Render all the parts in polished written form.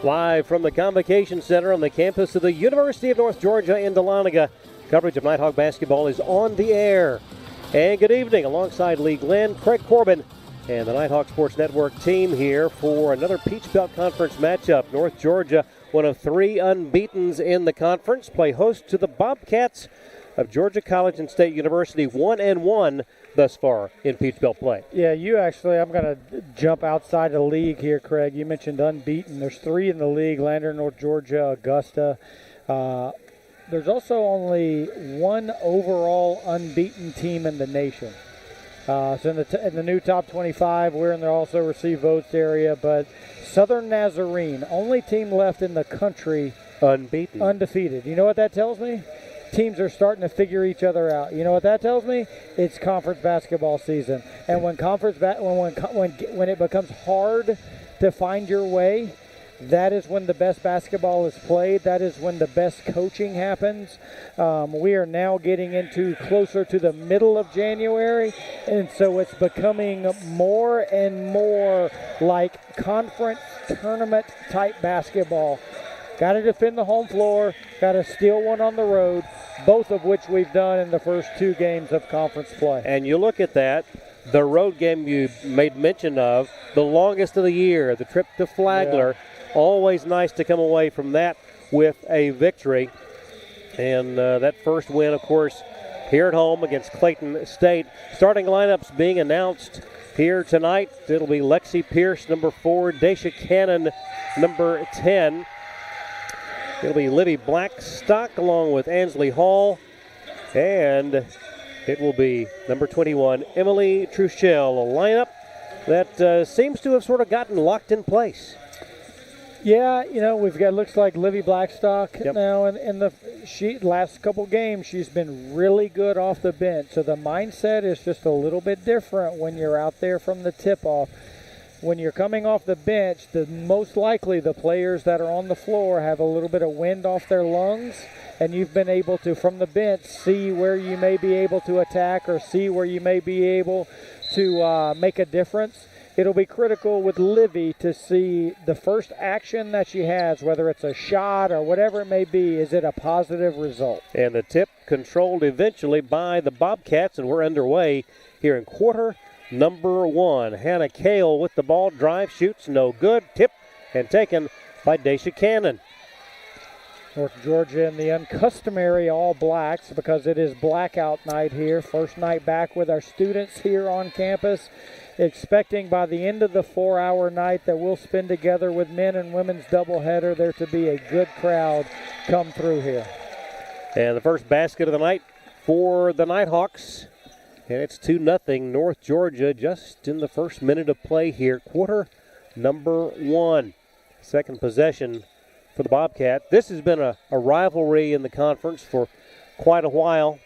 Live from the Convocation Center on the campus of the University of North Georgia in Dahlonega, coverage of Nighthawk basketball is on the air. And good evening, alongside Lee Glenn, Craig Corbin, and the Nighthawk Sports Network team here for another Peach Belt Conference matchup. North Georgia, one of 3 unbeatens in the conference, play host to the Bobcats of Georgia College and State University, 1-1 thus far in Peach Belt play. Yeah, I'm going to jump outside the league here, Craig. You mentioned unbeaten. There's 3 in the league, Lander, North Georgia, Augusta. There's also only 1 overall unbeaten team in the nation. So in the new top 25, we're in the also receive votes area, but Southern Nazarene, only team left in the country undefeated. You know what that tells me? Teams are starting to figure each other out. You know what that tells me? It's conference basketball season. And when when it becomes hard to find your way, that is when the best basketball is played. That is when the best coaching happens. We are now getting into closer to the middle of January, and so it's becoming more and more like conference tournament type basketball. Got to defend the home floor, got to steal one on the road, both of which we've done in the first 2 games of conference play. And you look at that, the road game you made mention of, the longest of the year, the trip to Flagler. Yeah. Always nice to come away from that with a victory. And that first win, of course, here at home against Clayton State. Starting lineups being announced here tonight. It'll be Lexi Pierce, number 4, Daisha Cannon, number 10. It'll be Libby Blackstock along with Ansley Hall. And it will be number 21, Emily Truchell, a lineup that seems to have sort of gotten locked in place. Yeah, we've got, looks like Libby Blackstock now in the last couple games. She's been really good off the bench. So the mindset is just a little bit different when you're out there from the tip-off. When you're coming off the bench, most likely the players that are on the floor have a little bit of wind off their lungs, and you've been able to, from the bench, see where you may be able to attack or see where you may be able to make a difference. It'll be critical with Livy to see the first action that she has, whether it's a shot or whatever it may be, is it a positive result? And the tip controlled eventually by the Bobcats, and we're underway here in quarter number 1. Hannah Kale with the ball, drive, shoots, no good. Tip and taken by Daisha Cannon. North Georgia in the uncustomary all blacks because it is blackout night here. First night back with our students here on campus. Expecting by the end of the 4-hour night that we'll spend together with men and women's doubleheader, there to be a good crowd come through here. And the first basket of the night for the Nighthawks. And it's 2-0 North Georgia just in the first minute of play here. Quarter number 1. Second possession for the Bobcat. This has been a rivalry in the conference for quite a while.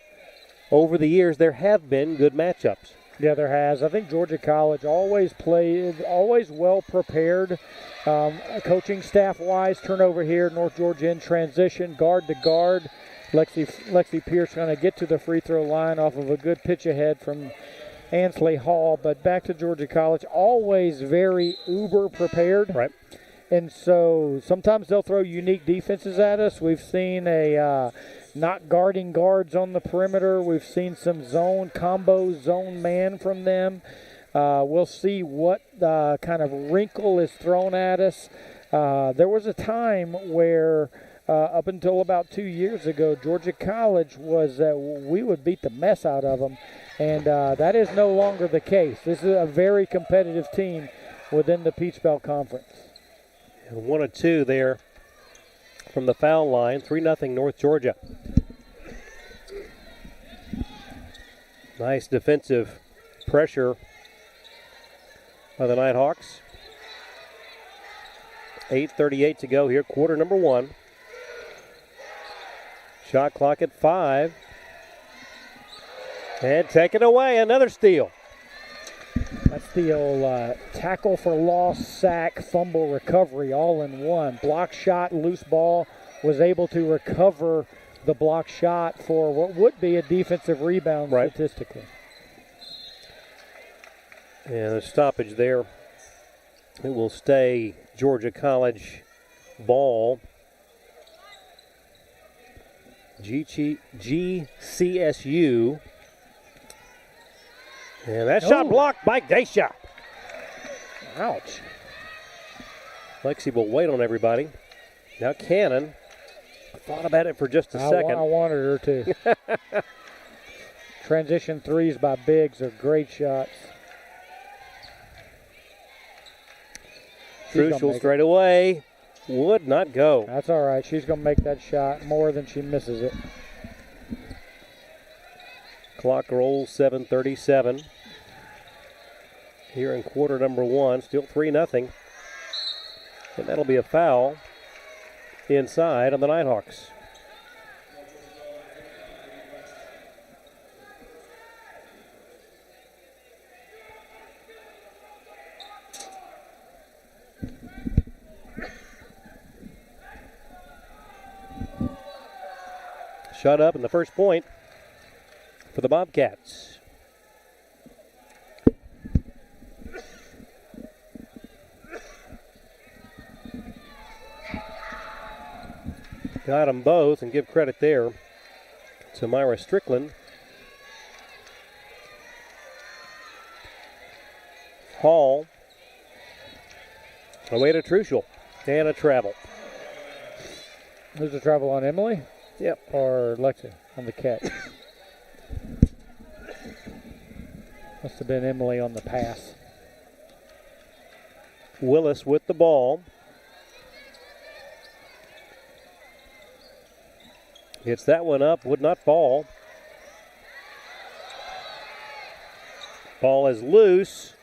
Over the years, there have been good matchups. Yeah, there has. I think Georgia College always well prepared. Coaching staff-wise, turnover here, North Georgia in transition, guard to guard. Lexi Pierce going to get to the free throw line off of a good pitch ahead from Ansley Hall. But back to Georgia College, always very uber prepared. Right. And so sometimes they'll throw unique defenses at us. We've seen not guarding guards on the perimeter. We've seen some zone man from them. We'll see what kind of wrinkle is thrown at us. There was a time where up until about 2 years ago, Georgia College was we would beat the mess out of them, and that is no longer the case. This is a very competitive team within the Peach Belt Conference. And 1 of 2 there from the foul line, 3-0 North Georgia. Nice defensive pressure by the Nighthawks. 8:38 to go here, quarter number 1. Shot clock at 5. And taken away, another steal. That's the old tackle for loss, sack, fumble, recovery all in one. Block shot, loose ball, was able to recover the block shot for what would be a defensive rebound statistically. And a stoppage there. It will stay Georgia College ball. GCSU. And that shot blocked by Daisha. Ouch. Lexi will wait on everybody. Now Cannon. Thought about it for just a second. I wanted her to. Transition threes by Biggs are great shots. Crucial straight away. Would not go. That's all right. She's going to make that shot more than she misses it. Clock rolls 7:37. Here in quarter number 1. Still 3-0. And that'll be a foul inside on the Nighthawks. Shut up in the first point for the Bobcats. Got them both, and give credit there to Myra Strickland. Hall. Away to Truschel. And a travel. Who's the travel on, Emily? Yep. Or Lexi on the catch? Must have been Emily on the pass. Willis with the ball. Gets that one up, would not fall. Ball is loose.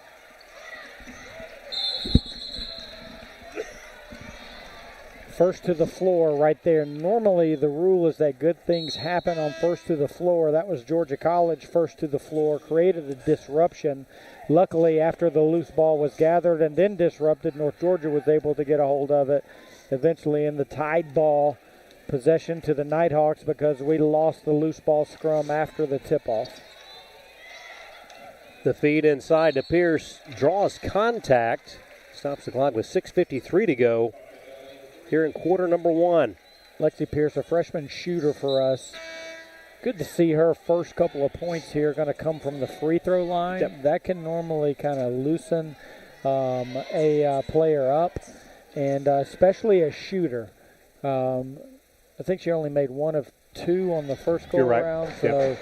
First to the floor right there. Normally the rule is that good things happen on first to the floor. That was Georgia College first to the floor, created a disruption. Luckily, after the loose ball was gathered and then disrupted, North Georgia was able to get a hold of it. Eventually in the tied ball, possession to the Nighthawks because we lost the loose ball scrum after the tip-off. The feed inside to Pierce, draws contact. Stops the clock with 6:53 to go here in quarter number 1. Lexi Pierce, a freshman shooter for us. Good to see her first couple of points here going to come from the free throw line. Yep. That can normally kind of loosen a player up, and especially a shooter. I think she only made 1 of 2 on the first go around, so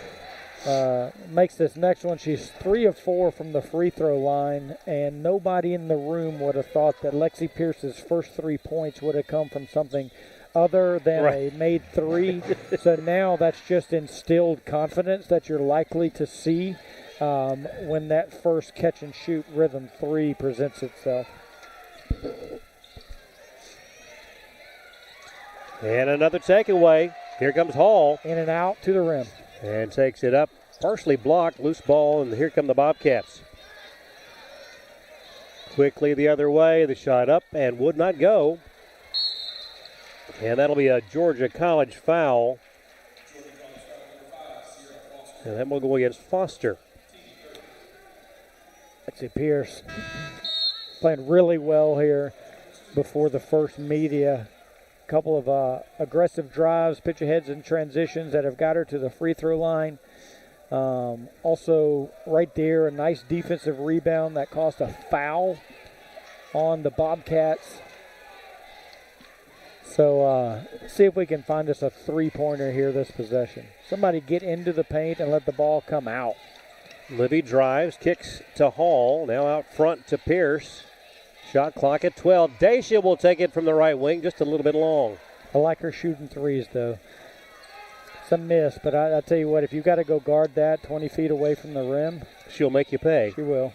makes this next one. She's 3 of 4 from the free throw line, and nobody in the room would have thought that Lexi Pierce's first 3 points would have come from something other than a made 3. So now that's just instilled confidence that you're likely to see when that first catch and shoot rhythm 3 presents itself. And another takeaway. Here comes Hall. In and out to the rim. And takes it up. Partially blocked. Loose ball. And here come the Bobcats. Quickly the other way. The shot up and would not go. And that'll be a Georgia College foul. And that will go against Foster. Lexi Pierce playing really well here before the first media. Couple of aggressive drives, pitch aheads and transitions that have got her to the free throw line. Also, right there, a nice defensive rebound that caused a foul on the Bobcats. So, see if we can find us a three-pointer here this possession. Somebody get into the paint and let the ball come out. Libby drives, kicks to Hall. Now out front to Pierce. Shot clock at 12. Daisha will take it from the right wing, just a little bit long. I like her shooting threes, though. It's a miss, but I tell you what, if you got to go guard that 20 feet away from the rim, she'll make you pay. She will.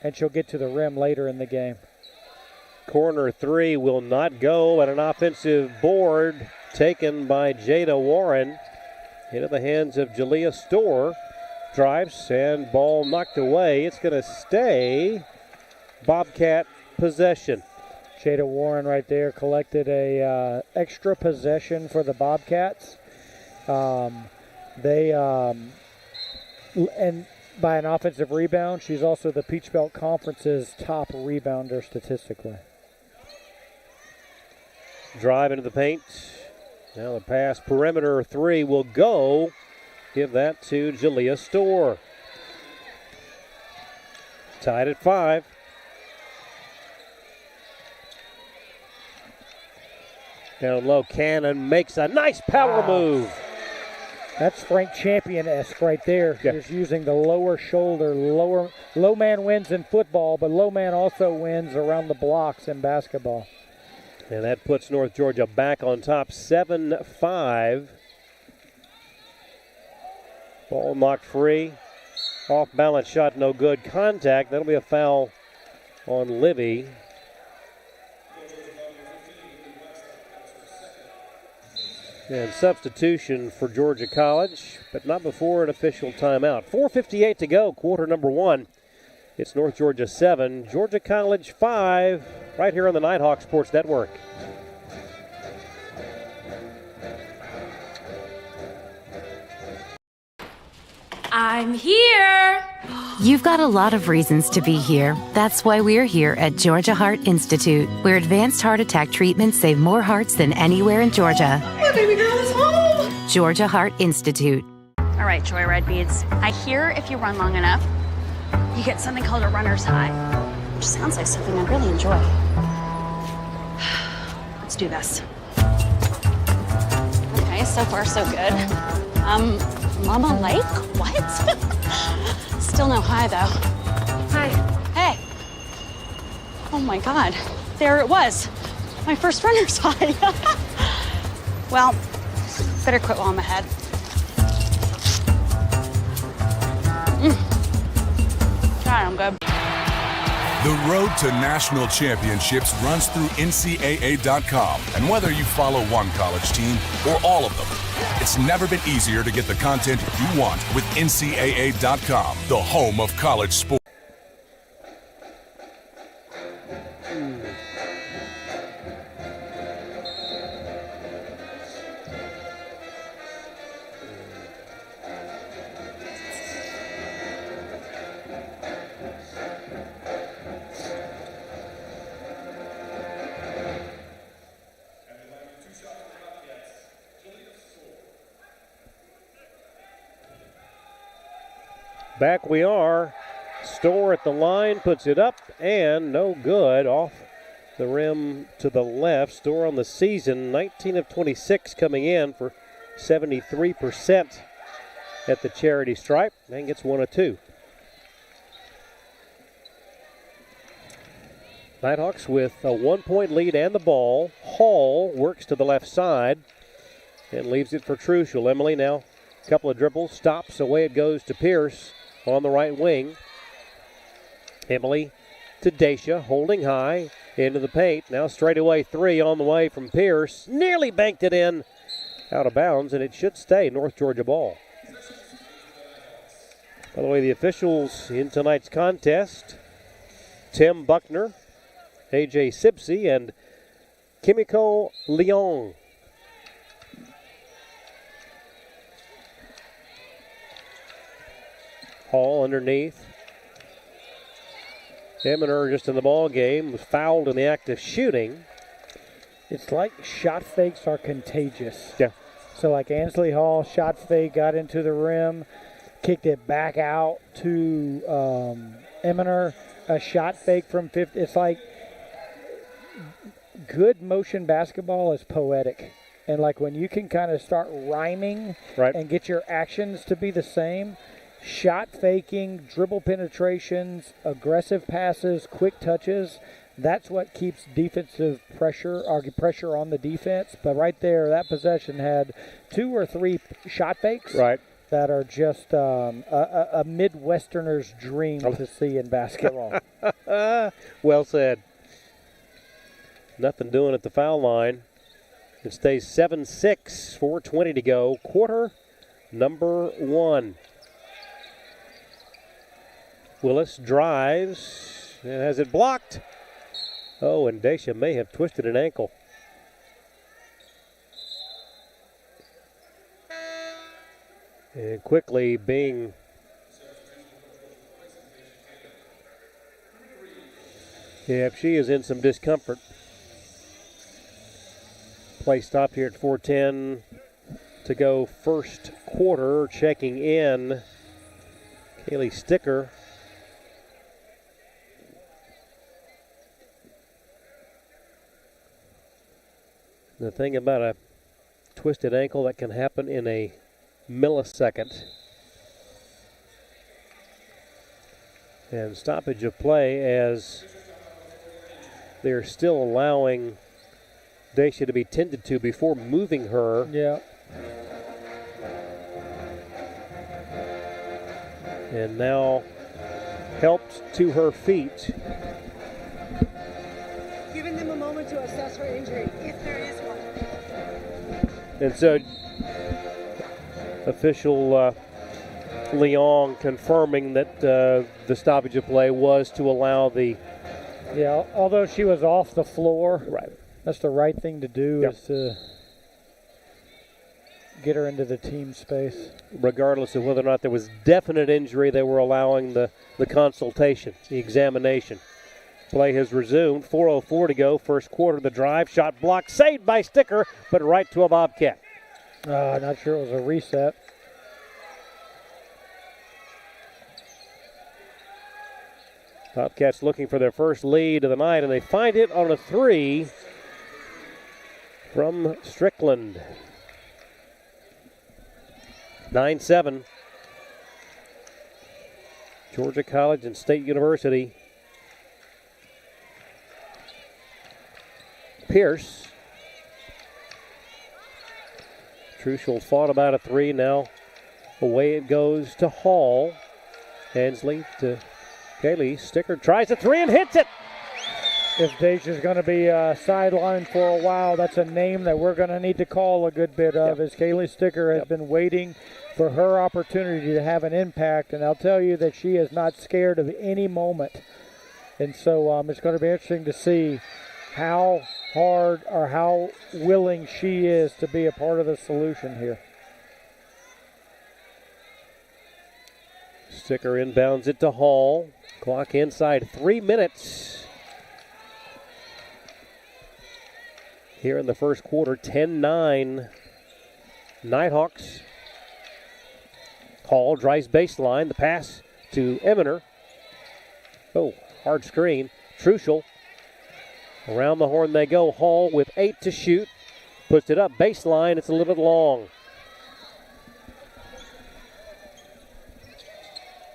And she'll get to the rim later in the game. Corner 3 will not go, and an offensive board taken by Jada Warren into the hands of Jalea Storr. Drives and ball knocked away. It's going to stay Bobcat possession. Jada Warren right there collected a extra possession for the Bobcats. And by an offensive rebound, she's also the Peach Belt Conference's top rebounder statistically. Drive into the paint. Now the pass, perimeter three will go. Give that to Jalea Storr. Tied at 5. Down low, Cannon makes a nice power move. That's Frank Champion-esque right there. Yeah. Just using the lower shoulder. Low man wins in football, but low man also wins around the blocks in basketball. And that puts North Georgia back on top, 7-5. Ball knocked free. Off balance shot, no good. Contact, that'll be a foul on Livy. And substitution for Georgia College, but not before an official timeout. 4:58 to go, quarter number 1. It's North Georgia 7, Georgia College 5, right here on the Nighthawk Sports Network. I'm here. You've got a lot of reasons to be here. That's why we're here at Georgia Heart Institute, where advanced heart attack treatments save more hearts than anywhere in Georgia. My baby girl is home. Georgia Heart Institute. All right, Joyride beads. I hear if you run long enough, you get something called a runner's high, which sounds like something I really enjoy. Let's do this. Okay, so far so good. Mama like? What? Still no high though. Hi. Hey. Oh my God, there it was. My first runner's high. Well, better quit while I'm ahead. I'm good. The road to national championships runs through NCAA.com. And whether you follow one college team or all of them, it's never been easier to get the content you want with NCAA.com, the home of college sports. Back we are. Storr at the line, puts it up, and no good. Off the rim to the left. Storr on the season, 19 of 26 coming in for 73% at the charity stripe, and gets 1 of 2. Nighthawks with a 1-point lead and the ball. Hall works to the left side and leaves it for Truschel. Emily now a couple of dribbles, stops, away it goes to Pierce on the right wing. Emily to Dacia, holding high into the paint. Now straightaway 3 on the way from Pierce. Nearly banked it in out of bounds, and it should stay North Georgia ball. By the way, the officials in tonight's contest, Tim Buckner, AJ Sipsey, and Kimiko Leong. Hall underneath. Eminer just in the ball game, was fouled in the act of shooting. It's like shot fakes are contagious. Yeah. So like Ansley Hall, shot fake, got into the rim, kicked it back out to Eminer, a shot fake from 50. It's like good motion basketball is poetic. And like when you can kind of start rhyming and get your actions to be the same, shot faking, dribble penetrations, aggressive passes, quick touches, that's what keeps defensive pressure on the defense. But right there, that possession had 2 or 3 shot fakes that are just a Midwesterner's dream to see in basketball. Well said. Nothing doing at the foul line. It stays 7-6, 4:20 to go. Quarter number 1. Willis drives and has it blocked. Oh, and Dacia may have twisted an ankle. And quickly being she is in some discomfort. Play stopped here at 4:10 to go first quarter. Checking in, Kaylee Sticker. The thing about a twisted ankle, that can happen in a millisecond. And stoppage of play as they're still allowing Dacia to be tended to before moving her. Yeah. And now helped to her feet. Giving them a moment to assess her injury, if there is one. And so official Leong confirming that the stoppage of play was to allow the... Yeah, although she was off the floor. Right. That's the right thing to do, Yep. is to get her into the team space. Regardless of whether or not there was definite injury, they were allowing the consultation, the examination. Play has resumed. 4:04 to go. First quarter. The drive. Shot blocked. Saved by Sticker, but right to a Bobcat. Not sure it was a reset. Bobcats looking for their first lead of the night, and they find it on a three from Strickland. 9-7. Georgia College and State University. Pierce. Truschel fought about a three. Now away it goes to Hall. Hensley to Kaylee. Sticker tries a three and hits it. If Dacia's going to be sidelined for a while, that's a name that we're going to need to call a good bit of, as Kaylee Sticker has been waiting for her opportunity to have an impact, and I'll tell you that she is not scared of any moment. And so it's going to be interesting to see how hard or how willing she is to be a part of the solution here. Sticker inbounds it to Hall. Clock inside 3 minutes. Here in the first quarter, 10-9. Nighthawks. Hall drives baseline. The pass to Eminer. Oh, hard screen. Truschel. Around the horn they go. Hall with 8 to shoot. Puts it up baseline. It's a little bit long.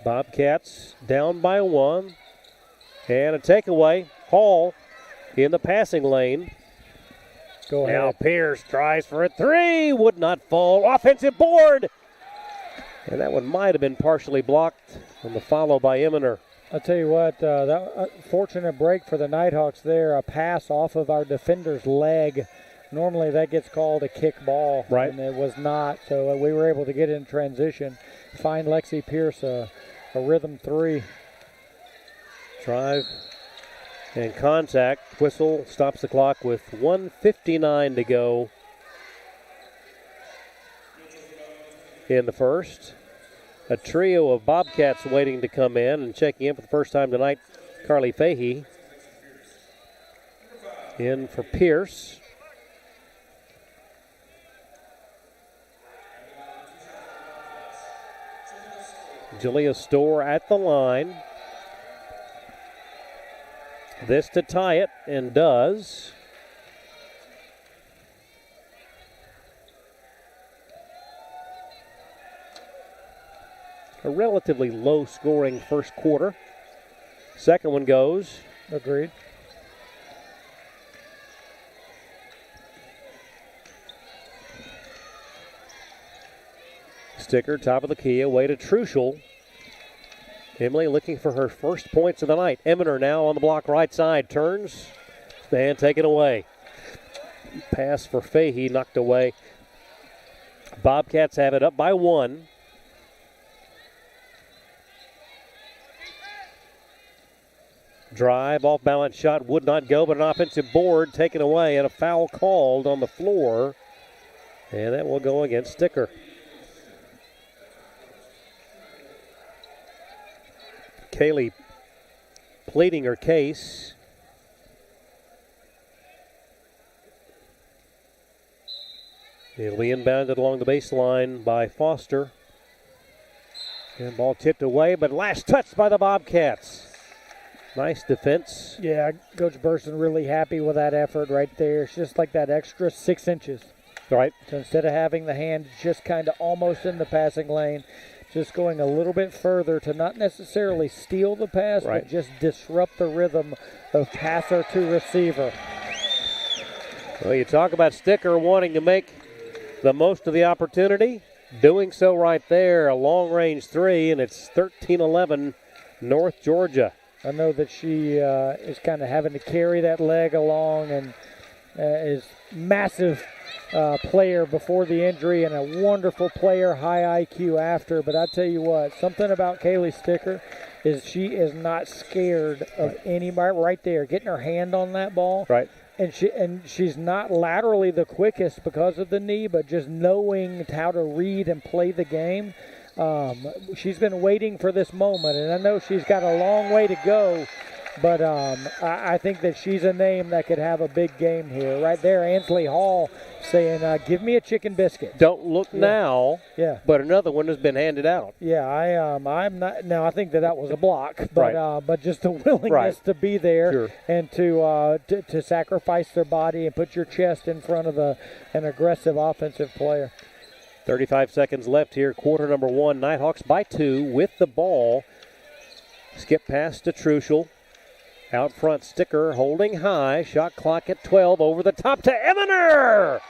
Bobcats down by 1. And a takeaway. Hall in the passing lane. Go ahead. Now Pierce tries for a three. Would not fall. Offensive board. And that one might have been partially blocked on the follow by Eminer. I'll tell you what, that fortunate break for the Nighthawks there, a pass off of our defender's leg. Normally that gets called a kick ball, right? And it was not, so we were able to get in transition, find Lexi Pierce a rhythm three. Drive and contact. Whistle stops the clock with 1:59 to go in the first. A trio of Bobcats waiting to come in, and checking in for the first time tonight, Carly Fahey. In for Pierce. Julia Storr at the line. This to tie it, and does. A relatively low-scoring first quarter. Second one goes. Agreed. Sticker, top of the key, away to Truschel. Emily looking for her first points of the night. Eminer now on the block right side. Turns and take it away. Pass for Fahey, knocked away. Bobcats have it up by 1. Drive, off balance shot would not go, but an offensive board taken away and a foul called on the floor. And that will go against Sticker. Kaylee pleading her case. It'll be inbounded along the baseline by Foster. And ball tipped away, but last touch by the Bobcats. Nice defense. Yeah, Coach Burson really happy with that effort right there. It's just like that extra 6 inches. Right. So instead of having the hand just kind of almost in the passing lane, just going a little bit further to not necessarily steal the pass, right, but just disrupt the rhythm of passer to receiver. Well, you talk about Sticker wanting to make the most of the opportunity. Doing so right there, a long-range three, and it's 13-11 North Georgia. I know that she is kind of having to carry that leg along and is massive player before the injury and a wonderful player, high IQ after. But I tell you what, something about Kaylee Sticker is she is not scared of anybody right there, getting her hand on that ball. Right. And she's not laterally the quickest because of the knee, but just knowing how to read and play the game. She's been waiting for this moment, and I know she's got a long way to go, but I think that she's a name that could have a big game here. Right there, Ansley Hall saying, give me a chicken biscuit. Don't look now, but another one has been handed out. Yeah, I'm not. Now, I think that was a block, but but just the willingness to be there and to sacrifice their body and put your chest in front of an aggressive offensive player. 35 seconds left here, quarter number one. Nighthawks by 2 with the ball. Skip pass to Truschel. Out front, Sticker holding high. Shot clock at 12. Over the top to Evaner.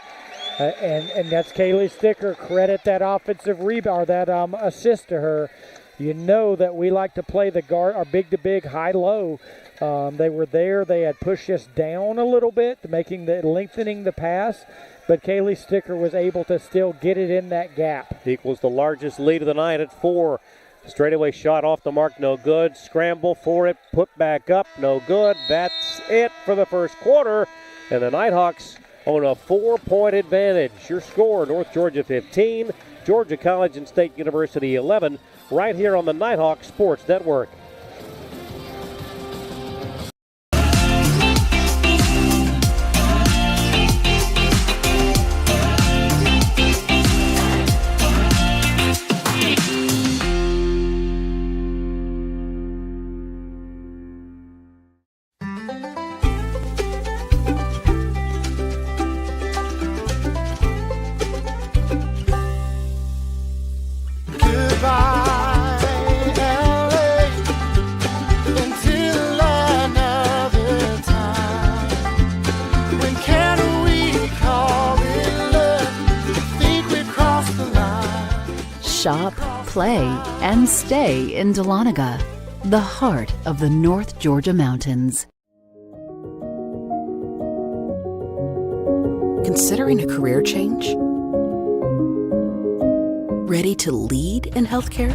And that's Kaylee Sticker. Credit that offensive rebound, or that assist to her. You know that we like to play the guard, our big-to-big, high-low. They were there. They had pushed us down a little bit, lengthening the pass. But Kaylee Sticker was able to still get it in that gap. Equals the largest lead of the night at 4. Straightaway shot off the mark, no good. Scramble for it, put back up, no good. That's it for the first quarter. And the Nighthawks own a 4-point advantage. Your score, North Georgia 15, Georgia College and State University 11, right here on the Nighthawk Sports Network. Shop, play, and stay in Dahlonega, the heart of the North Georgia mountains. Considering a career change? Ready to lead in healthcare?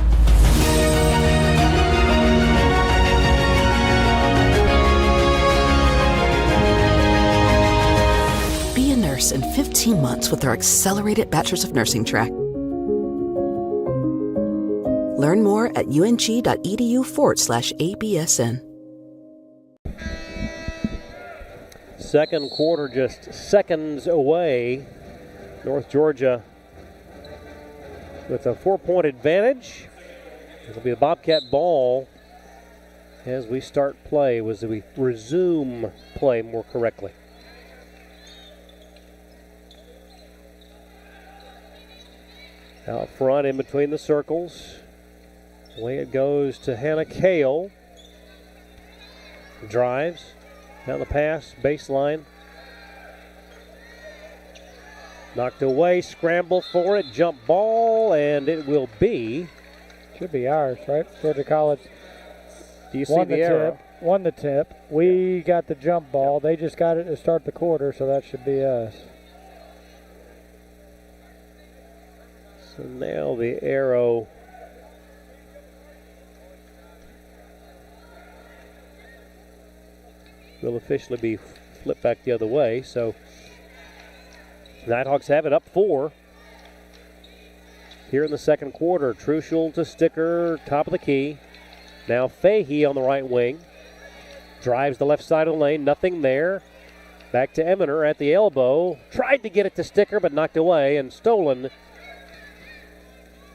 Be a nurse in 15 months with our accelerated Bachelor's of Nursing track. Learn more at ung.edu/ABSN. Second quarter just seconds away. North Georgia with a 4-point advantage. It'll be the Bobcat ball as we start play, as we resume play more correctly. Out front in between the circles. Away it goes to Hannah Kale. Drives. Down the pass, baseline. Knocked away, scramble for it, jump ball, and it will be. Should be ours, right? Georgia College. Do you see the arrow? Won the tip. We got the jump ball. They just got it to start the quarter, so that should be us. So now the arrow will officially be flipped back the other way. So Nighthawks have it up 4 here in the second quarter. Truschel to Sticker, top of the key. Now Fahey on the right wing. Drives the left side of the lane, nothing there. Back to Eminer at the elbow. Tried to get it to Sticker, but knocked away and stolen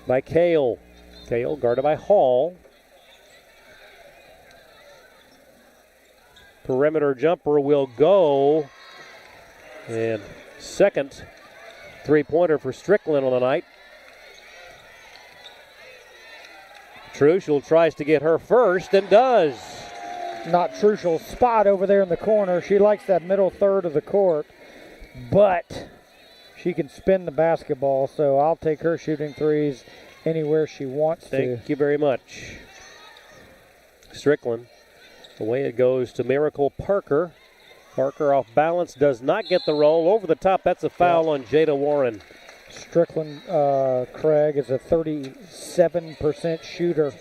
by Kale. Kale guarded by Hall. Perimeter jumper will go. And second three-pointer for Strickland on the night. Truschel tries to get her first and does. Not Truschel's spot over there in the corner. She likes that middle third of the court, but she can spin the basketball, so I'll take her shooting threes anywhere she wants to. Thank you very much. Strickland. Away it goes to Miracle Parker. Parker off balance, does not get the roll. Over the top, that's a foul on Jada Warren. Strickland, Craig, is a 37% shooter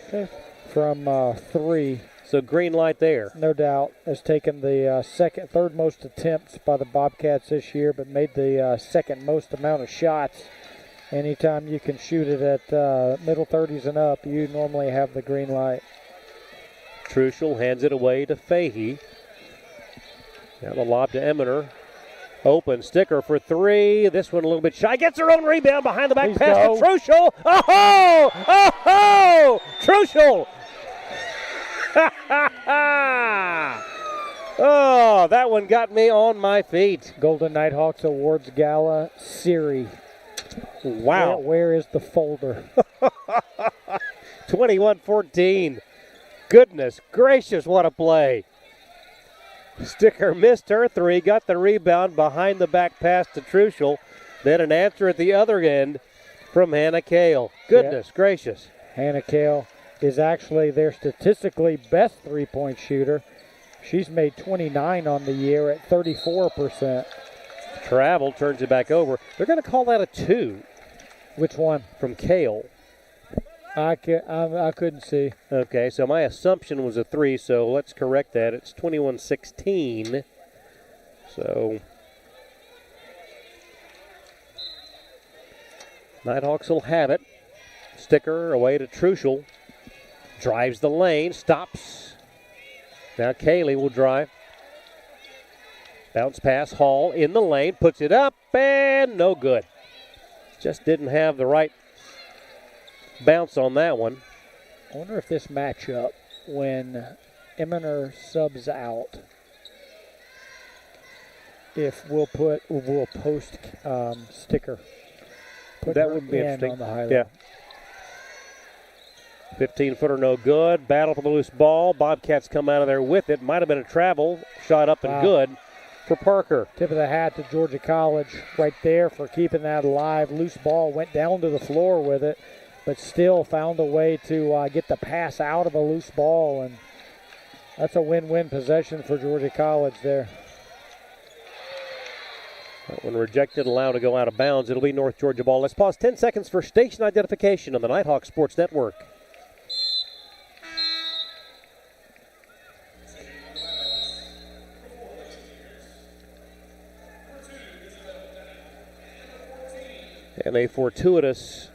from three. So green light there. No doubt. Has taken the third most attempts by the Bobcats this year, but made the second most amount of shots. Anytime you can shoot it at middle 30s and up, you normally have the green light. Truschel hands it away to Fahey. Now the lob to Eminer. Open Sticker for three. This one a little bit shy. Gets her own rebound behind the back pass to Truschel. Oh-ho! Oh-ho! Truschel! Oh, that one got me on my feet. Golden Nighthawks Awards Gala, Siri. Wow. Where is the folder? 21-14. Goodness gracious, what a play. Sticker missed her three, got the rebound behind the back pass to Truschel. Then an answer at the other end from Hannah Kale. Goodness gracious. Hannah Kale is actually their statistically best three-point shooter. She's made 29 on the year at 34%. Travel turns it back over. They're going to call that a 2. Which one? From Kale. I couldn't see. Okay, so my assumption was a 3, so let's correct that. It's 21-16. So Nighthawks will have it. Sticker away to Truschel. Drives the lane, stops. Now Kaylee will drive. Bounce pass, Hall in the lane, puts it up, and no good. Just didn't have the right bounce on that one. I wonder if this matchup, when Eminer subs out, if we'll post Sticker. That would be interesting. On the highlight. Yeah. 15-footer no good. Battle for the loose ball. Bobcats come out of there with it. Might have been a travel. Shot up and good for Parker. Tip of the hat to Georgia College right there for keeping that alive. Loose ball went down to the floor with it, but still found a way to get the pass out of a loose ball, and that's a win-win possession for Georgia College there. That one rejected, allowed to go out of bounds. It'll be North Georgia ball. Let's pause 10 seconds for station identification on the Nighthawk Sports Network. And a fortuitous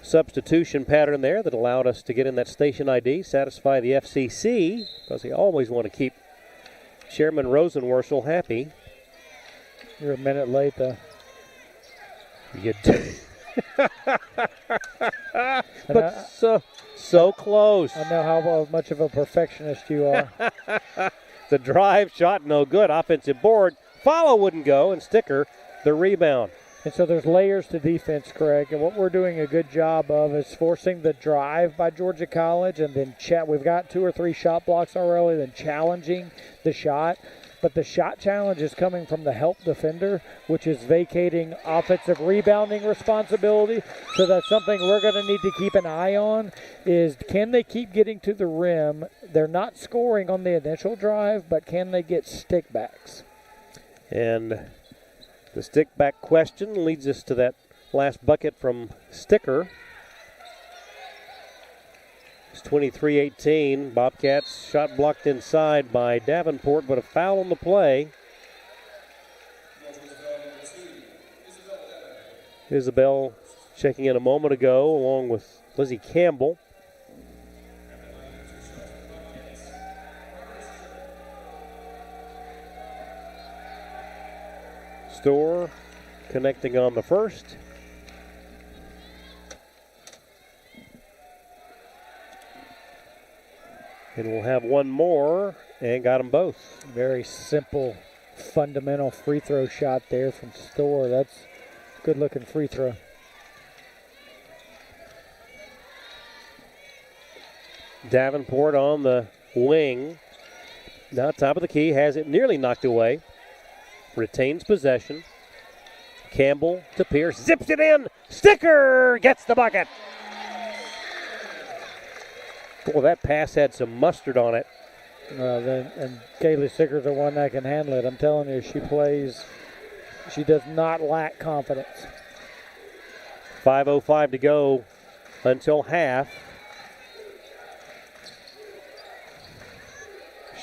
substitution pattern there that allowed us to get in that station ID, satisfy the FCC, because they always want to keep Chairman Rosenworcel happy. You're a minute late, though. But so close. I know how much of a perfectionist you are. The drive shot, no good. Offensive board. Follow wouldn't go, and Sticker the rebound. And so there's layers to defense, Craig, and what we're doing a good job of is forcing the drive by Georgia College, and then we've got 2 or 3 shot blocks already, then challenging the shot. But the shot challenge is coming from the help defender, which is vacating offensive rebounding responsibility. So that's something we're going to need to keep an eye on, is can they keep getting to the rim? They're not scoring on the initial drive, but can they get stickbacks? And the stick back question leads us to that last bucket from Sticker. It's 23-18. Bobcats shot blocked inside by Davenport, but a foul on the play. Isabel checking in a moment ago along with Lizzie Campbell. Store connecting on the first. And we'll have one more, and got them both. Very simple, fundamental free throw shot there from Store. That's a good-looking free throw. Davenport on the wing. Now top of the key, has it nearly knocked away. Retains possession. Campbell to Pierce, zips it in. Sticker gets the bucket. Boy, that pass had some mustard on it. And Kaylee Sticker's the one that can handle it. I'm telling you, she does not lack confidence. 5:05 to go until half.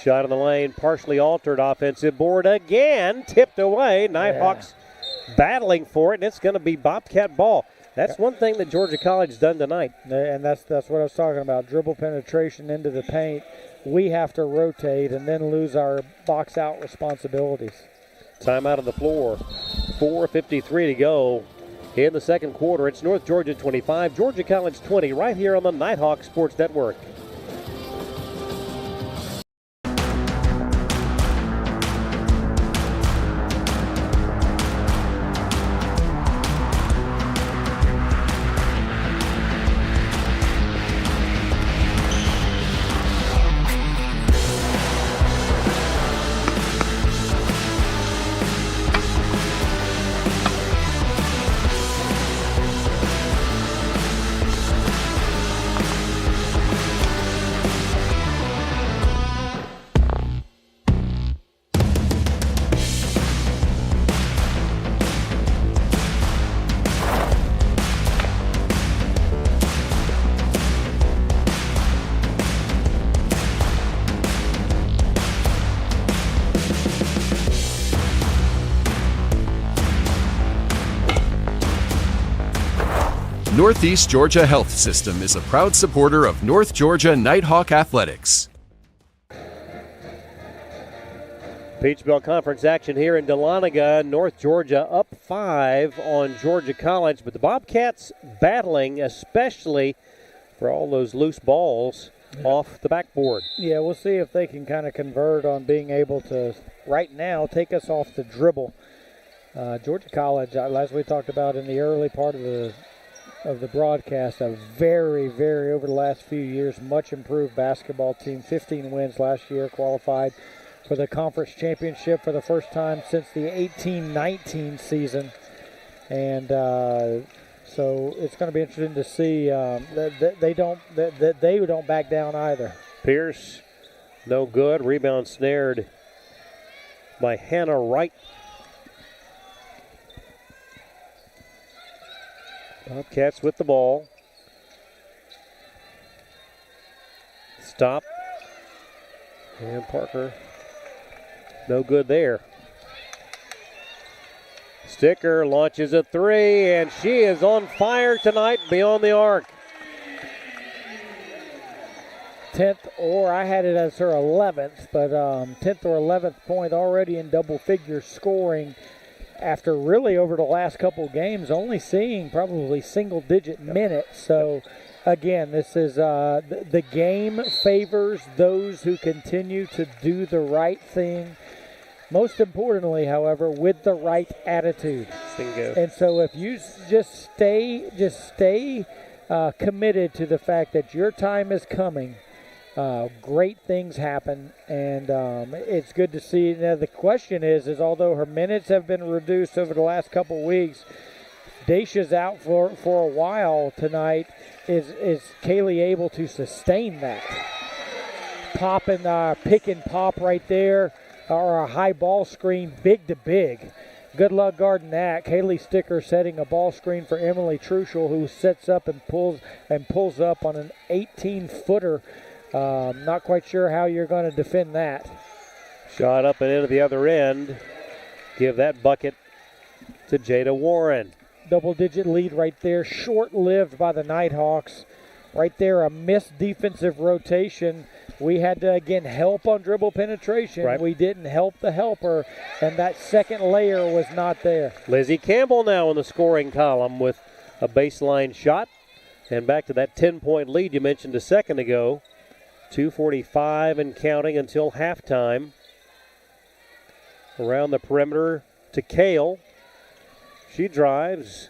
Shot in the lane, partially altered offensive board again, tipped away. Nighthawks battling for it, and it's going to be Bobcat ball. That's one thing that Georgia College has done tonight. And that's what I was talking about, dribble penetration into the paint. We have to rotate and then lose our box out responsibilities. Timeout on the floor. 4:53 to go in the second quarter. It's North Georgia 25, Georgia College 20, right here on the Nighthawk Sports Network. Northeast Georgia Health System is a proud supporter of North Georgia Nighthawk Athletics. Peach Belt Conference action here in Dahlonega. North Georgia up 5 on Georgia College, but the Bobcats battling, especially for all those loose balls off the backboard. Yeah, we'll see if they can kind of convert on being able to, right now, take us off the dribble. Georgia College, as we talked about in the early part of the broadcast, a very, very, over the last few years, much improved basketball team. 15 wins last year, qualified for the conference championship for the first time since the 18-19 season. And so it's going to be interesting to see that they don't back down either. Pierce, no good. Rebound snared by Hannah Wright. Bobcats with the ball. Stop. And Parker, no good there. Sticker launches a three, and she is on fire tonight beyond the arc. 10th, or I had it as her 11th, but 10th or 11th point already in double figures scoring after really over the last couple games only seeing probably single-digit minutes. So, again, this is the game favors those who continue to do the right thing. Most importantly, however, with the right attitude. Bingo. And so if you just stay committed to the fact that your time is coming, great things happen, and it's good to see. Now the question is although her minutes have been reduced over the last couple weeks, Dacia's out for a while tonight. Is Kaylee able to sustain that? Pop and pick and pop right there, or a high ball screen, big to big. Good luck guarding that. Kaylee Sticker setting a ball screen for Emily Truschel, who sets up and pulls up on an 18-footer. Not quite sure how you're going to defend that. Shot up and into the other end. Give that bucket to Jada Warren. Double-digit lead right there. Short-lived by the Nighthawks. Right there, a missed defensive rotation We had to, again, help on dribble penetration. Right. We didn't help the helper, and that second layer was not there. Lizzie Campbell now in the scoring column with a baseline shot. And back to that 10-point lead you mentioned a second ago. 2:45 and counting until halftime. Around the perimeter to Kale. She drives.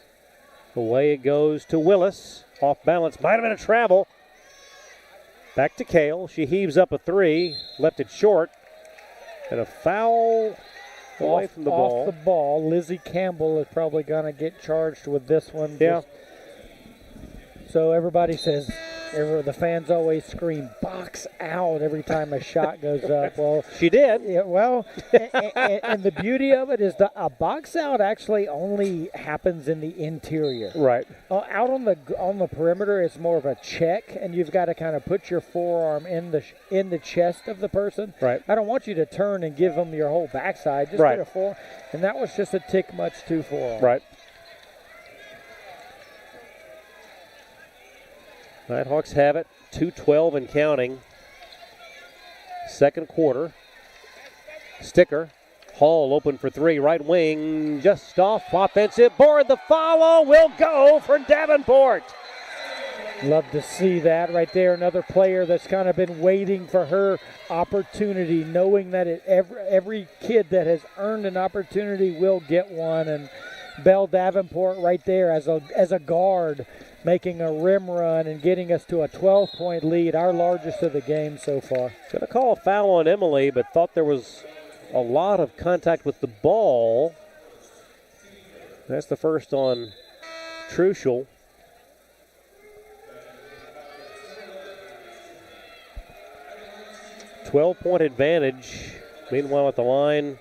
Away it goes to Willis. Off balance. Might have been a travel. Back to Kale. She heaves up a three. Left it short. And a foul away from the ball. Off the ball. Lizzie Campbell is probably going to get charged with this one. Yeah. So everybody says, the fans always scream, box out every time a shot goes up. Well, she did. Yeah, well, and the beauty of it is a box out actually only happens in the interior. Right. Out on the perimeter, it's more of a check, and you've got to kind of put your forearm in the chest of the person. Right. I don't want you to turn and give them your whole backside. Just right. get a forearm. And that was just a tick much too forearm. Right. Nighthawks have it, 2:12 and counting. Second quarter. Sticker. Hall open for three. Right wing, just off. Offensive board. The follow will go for Davenport. Love to see that right there. Another player that's kind of been waiting for her opportunity, knowing that every kid that has earned an opportunity will get one. And Belle Davenport right there as a guard, making a rim run and getting us to a 12-point lead, our largest of the game so far. Going to call a foul on Emily, but thought there was a lot of contact with the ball. That's the first on Truschel. .12-point advantage. Meanwhile at the line,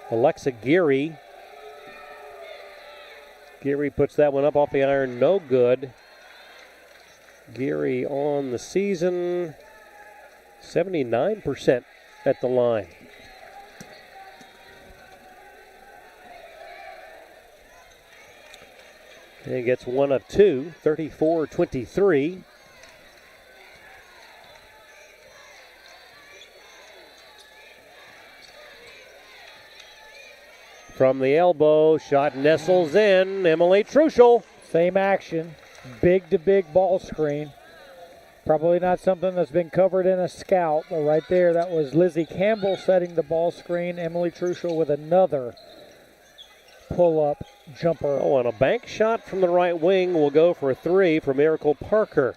Alexa Geary. Geary puts that one up off the iron, no good. Geary on the season, 79% at the line. And gets one of two, 34-23. From the elbow, shot nestles in. Emily Truschel. Same action, big to big ball screen. Probably not something that's been covered in a scout, but right there, that was Lizzie Campbell setting the ball screen. Emily Truschel with another pull-up jumper. Oh, and a bank shot from the right wing will go for a three for Miracle Parker.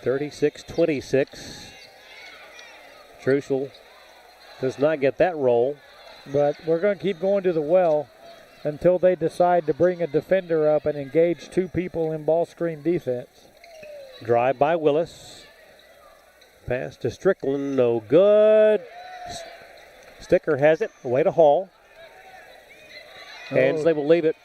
(36-26). Truschel does not get that roll. But we're going to keep going to the well until they decide to bring a defender up and engage two people in ball screen defense. Drive by Willis. Pass to Strickland, no good. Sticker has it, away to Hall. Hensley will leave it.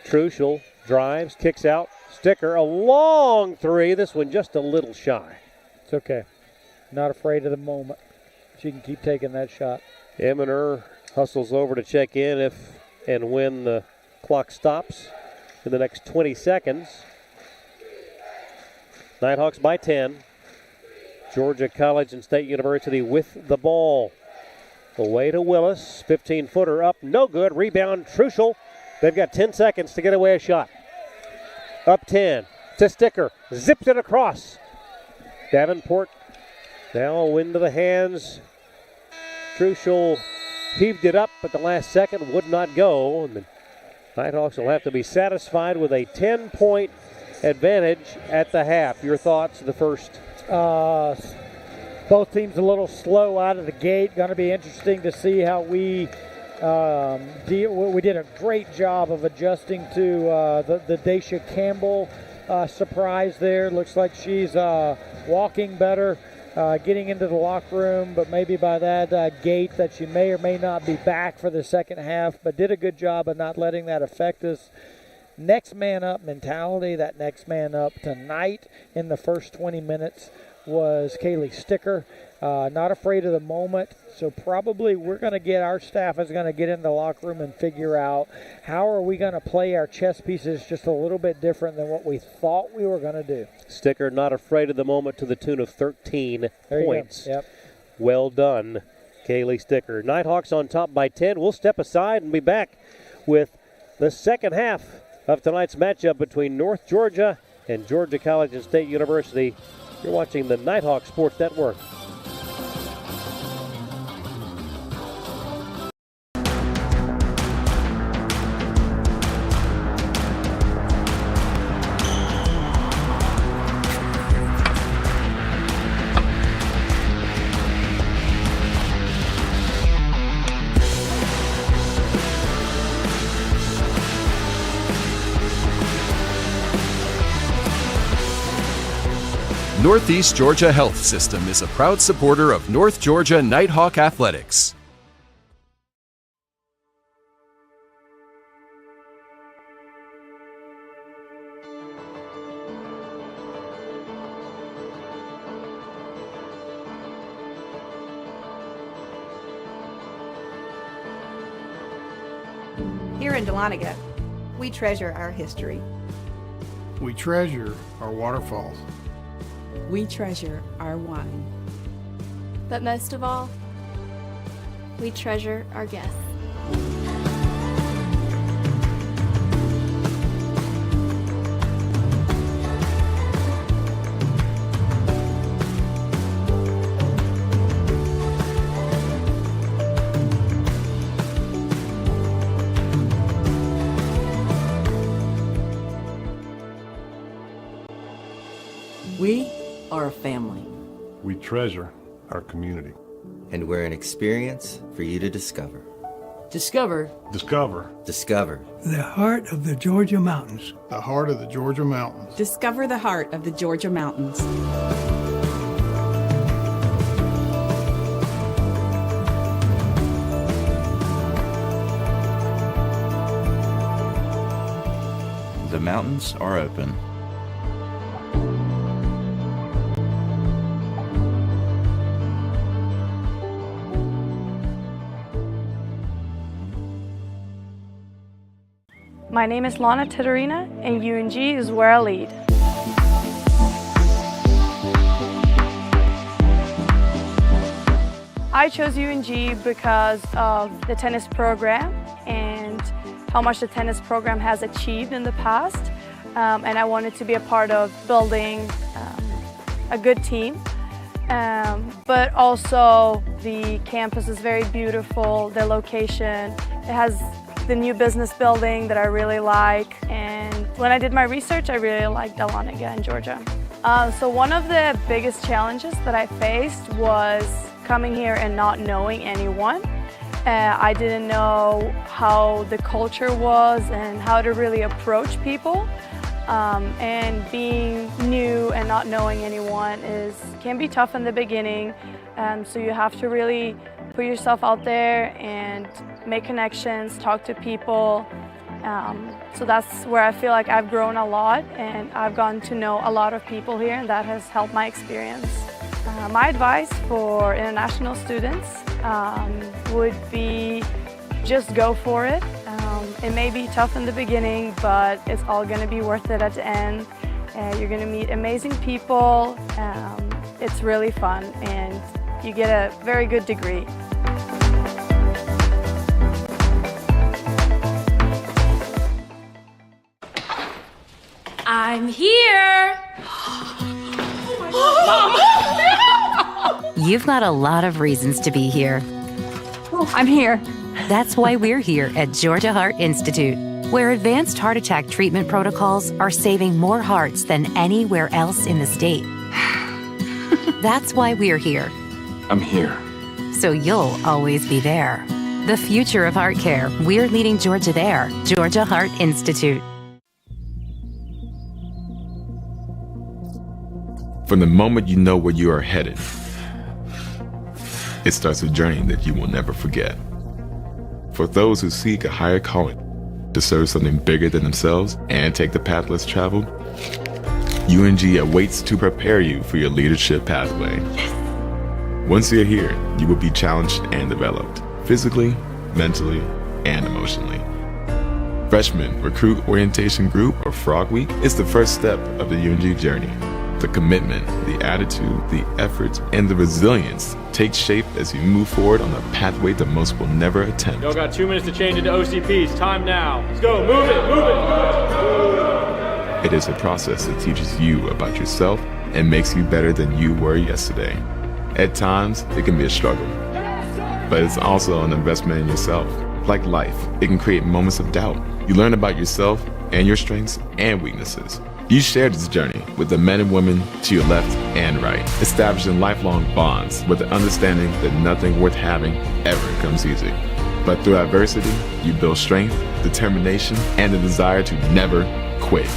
Truschel drives, kicks out. Sticker, a long three. This one just a little shy. It's okay. Not afraid of the moment. She can keep taking that shot. Eminer hustles over to check in if and when the clock stops in the next 20 seconds. Nighthawks by 10. Georgia College and State University with the ball. Away to Willis. 15-footer up, no good. Rebound, Truschel. They've got 10 seconds to get away a shot. Up 10 to Sticker. Zips it across. Davenport now into the hands. Truschel heaved it up, but the last second would not go. And the Nighthawks will have to be satisfied with a 10-point advantage at the half. Your thoughts, the first? Both teams a little slow out of the gate. Going to be interesting to see how we did a great job of adjusting to the Daisha Campbell surprise there. Looks like she's walking better, getting into the locker room, but maybe by that gate that she may or may not be back for the second half, but did a good job of not letting that affect us. Next man up mentality, that next man up tonight in the first 20 minutes was Kaylee Sticker. Not afraid of the moment. So probably we're going to get, our staff is going to get in the locker room and figure out how are we going to play our chess pieces just a little bit different than what we thought we were going to do. Sticker not afraid of the moment to the tune of 13 points. Yep. Well done, Kaylee Sticker. Nighthawks on top by 10. We'll step aside and be back with the second half of tonight's matchup between North Georgia and Georgia College and State University. You're watching the Nighthawk Sports Network. Northeast Georgia Health System is a proud supporter of North Georgia Nighthawk Athletics. Here in Dahlonega, we treasure our history. We treasure our waterfalls. We treasure our wine. But most of all, we treasure our guests. We are a family. We treasure our community. And we're an experience for you to discover. Discover. Discover. Discover. The heart of the Georgia mountains. The heart of the Georgia mountains. Discover the heart of the Georgia mountains. The mountains are open. My name is Lana Titterina, and UNG is where I lead. I chose UNG because of the tennis program and how much the tennis program has achieved in the past. And I wanted to be a part of building a good team. But also the campus is very beautiful, the location. It has the new business building that I really like, and when I did my research I really liked Dahlonega in Georgia. So one of the biggest challenges that I faced was coming here and not knowing anyone. I didn't know how the culture was and how to really approach people, and being new and not knowing anyone can be tough in the beginning, so you have to really put yourself out there and make connections, talk to people. So that's where I feel like I've grown a lot, and I've gotten to know a lot of people here, and that has helped my experience. My advice for international students would be just go for it. It may be tough in the beginning, but it's all going to be worth it at the end. You're going to meet amazing people. It's really fun, and you get a very good degree. I'm here! You've got a lot of reasons to be here. I'm here. That's why we're here at Georgia Heart Institute, where advanced heart attack treatment protocols are saving more hearts than anywhere else in the state. That's why we're here. I'm here. So you'll always be there. The future of heart care, we're leading Georgia there. Georgia Heart Institute. From the moment you know where you are headed, it starts a journey that you will never forget. For those who seek a higher calling, to serve something bigger than themselves and take the path less traveled, UNG awaits to prepare you for your leadership pathway. Once you're here, you will be challenged and developed, physically, mentally, and emotionally. Freshman Recruit Orientation Group, or Frog Week, is the first step of the UNG journey. The commitment, the attitude, the effort, and the resilience take shape as you move forward on a pathway that most will never attempt. Y'all got 2 minutes to change into OCPs. Time now. Let's go. Move it. Move it. It is a process that teaches you about yourself and makes you better than you were yesterday. At times, it can be a struggle, but it's also an investment in yourself. Like life, it can create moments of doubt. You learn about yourself and your strengths and weaknesses. You share this journey with the men and women to your left and right, establishing lifelong bonds with the understanding that nothing worth having ever comes easy. But through adversity, you build strength, determination, and the desire to never quit.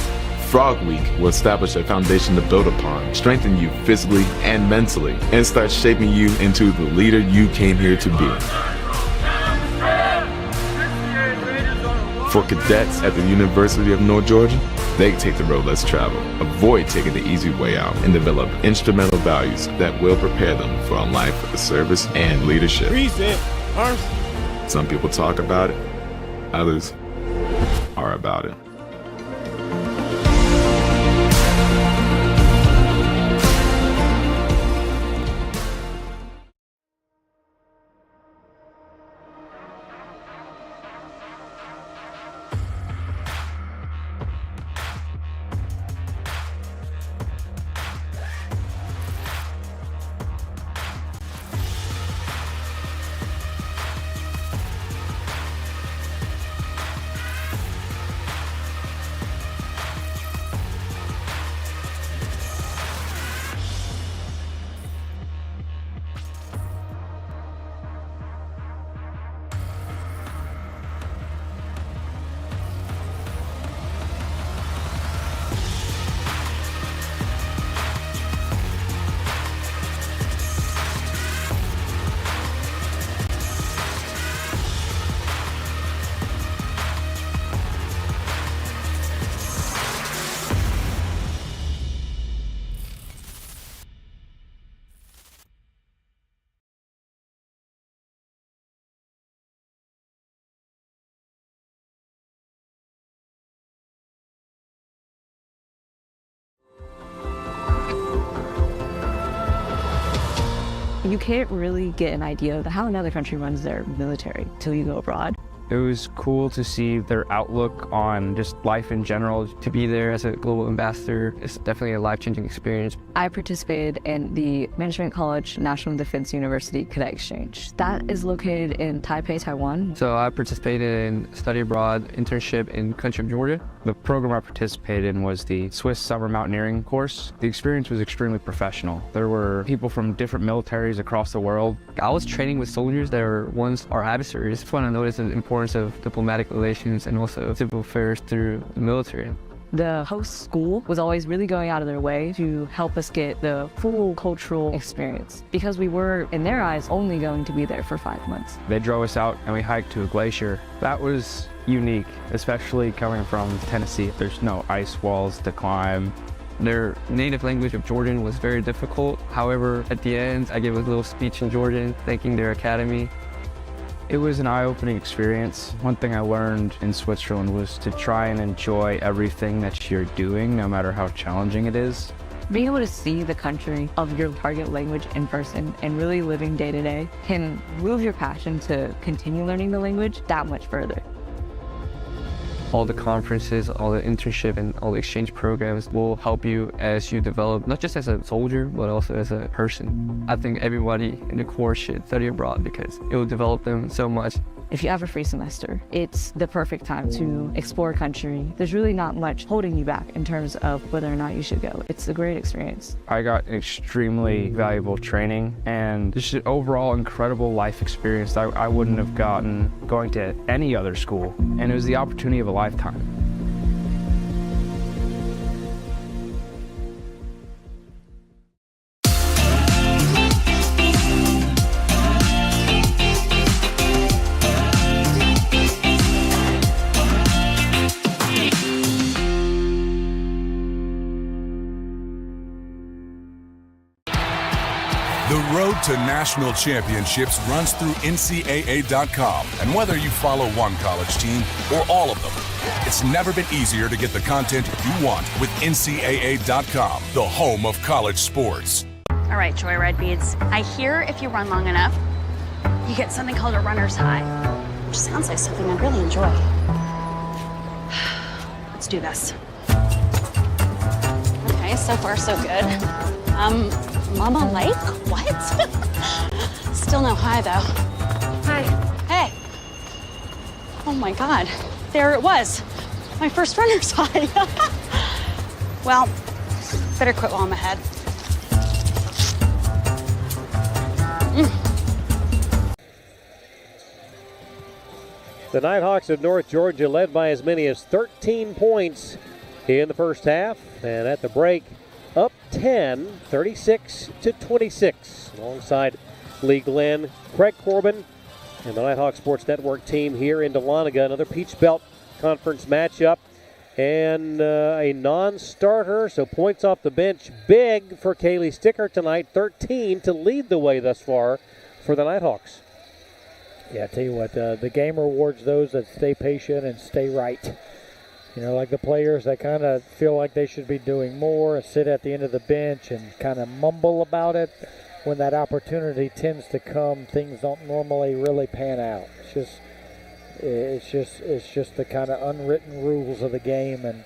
Frog Week will establish a foundation to build upon, strengthen you physically and mentally, and start shaping you into the leader you came here to be. For cadets at the University of North Georgia, they take the road less traveled, avoid taking the easy way out, and develop instrumental values that will prepare them for a life of service and leadership. Some people talk about it, others are about it. You can't really get an idea of how another country runs their military till you go abroad. It was cool to see their outlook on just life in general. To be there as a global ambassador is definitely a life-changing experience. I participated in the Management College National Defense University Cadet Exchange. That is located in Taipei, Taiwan. So I participated in study abroad internship in the country of Georgia. The program I participated in was the Swiss Summer Mountaineering course. The experience was extremely professional. There were people from different militaries across the world. I was training with soldiers that were once our adversaries. It's fun to notice the importance of diplomatic relations and also civil affairs through the military. The host school was always really going out of their way to help us get the full cultural experience because we were, in their eyes, only going to be there for 5 months. They drove us out and we hiked to a glacier. That was unique, especially coming from Tennessee. There's no ice walls to climb. Their native language of Georgian was very difficult. However, at the end, I gave a little speech in Georgian, thanking their academy. It was an eye-opening experience. One thing I learned in Switzerland was to try and enjoy everything that you're doing, no matter how challenging it is. Being able to see the country of your target language in person and really living day to day can move your passion to continue learning the language that much further. All the conferences, all the internship, and all the exchange programs will help you as you develop, not just as a soldier, but also as a person. I think everybody in the Corps should study abroad because it will develop them so much. If you have a free semester, it's the perfect time to explore a country. There's really not much holding you back in terms of whether or not you should go. It's a great experience. I got extremely valuable training and just an overall incredible life experience that I wouldn't have gotten going to any other school. And it was the opportunity of a lifetime. road to national championships runs through NCAA.com. And whether you follow one college team or all of them, it's never been easier to get the content you want with NCAA.com, the home of college sports. All right, Joyride Beads. I hear if you run long enough, you get something called a runner's high, which sounds like something I'd really enjoy. Let's do this. Okay, so far so good. Mama Lake? What? Still no high though. Hi. Hey. Oh my God, there it was. My first runner's high. Well, better quit while I'm ahead. The Nighthawks of North Georgia led by as many as 13 points in the first half, and at the break, up 10, 36-26. Alongside Lee Glenn, Craig Corbin, and the Nighthawk Sports Network team here in Dahlonega. Another Peach Belt Conference matchup, and a non-starter, so points off the bench. Big for Kaylee Sticker tonight, 13 to lead the way thus far for the Nighthawks. Yeah, I tell you what, the game rewards those that stay patient and stay right. You know, like the players that kind of feel like they should be doing more and sit at the end of the bench and kind of mumble about it. When that opportunity tends to come, things don't normally really pan out. It's just the kind of unwritten rules of the game. And